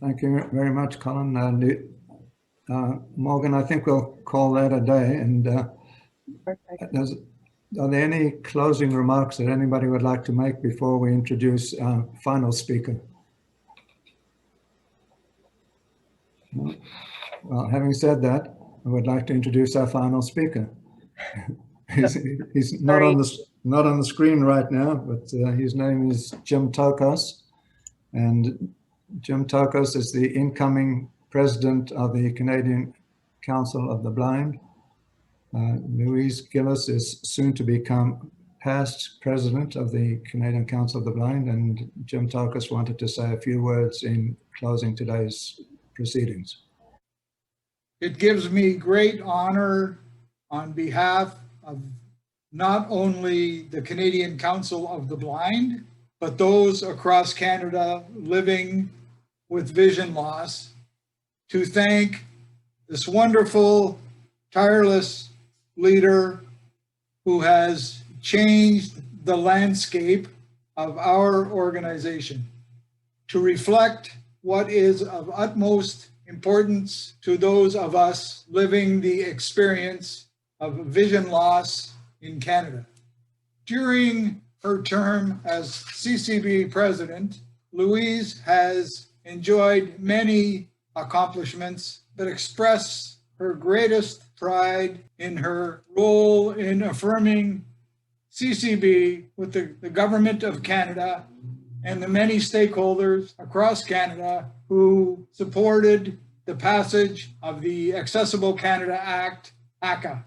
Thank you very much, Colin. Morgan, I think we'll call that a day. And are there any closing remarks that anybody would like to make before we introduce our final speaker? Well, having said that, I would like to introduce our final speaker. he's not on the screen right now, but his name is Jim Tokos, and Jim Tokos is the incoming president of the Canadian Council of the Blind. Louise Gilles is soon to become past president of the Canadian Council of the Blind, and Jim Tokos wanted to say a few words in closing today's proceedings. It gives me great honor on behalf of not only the Canadian Council of the Blind, but those across Canada living with vision loss, to thank this wonderful, tireless leader who has changed the landscape of our organization to reflect what is of utmost importance to those of us living the experience of vision loss in Canada. During her term as CCB president, Louise has enjoyed many accomplishments that express her greatest pride in her role in affirming CCB with the government of Canada and the many stakeholders across Canada who supported the passage of the Accessible Canada Act, ACA.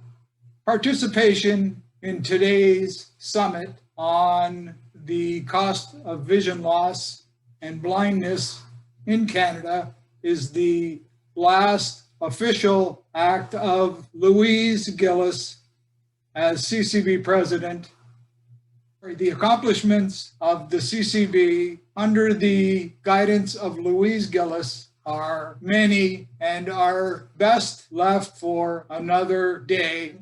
Participation in today's summit on the cost of vision loss and blindness in Canada is the last official act of Louise Gilles as CCB president. The accomplishments of the CCB under the guidance of Louise Gilles are many and are best left for another day.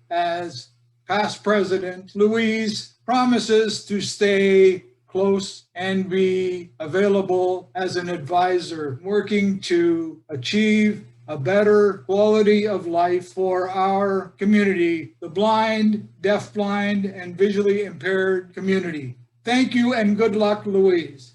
As past president, Louise promises to stay close and be available as an advisor, working to achieve a better quality of life for our community, the blind, deafblind, and visually impaired community. Thank you and good luck, Louise.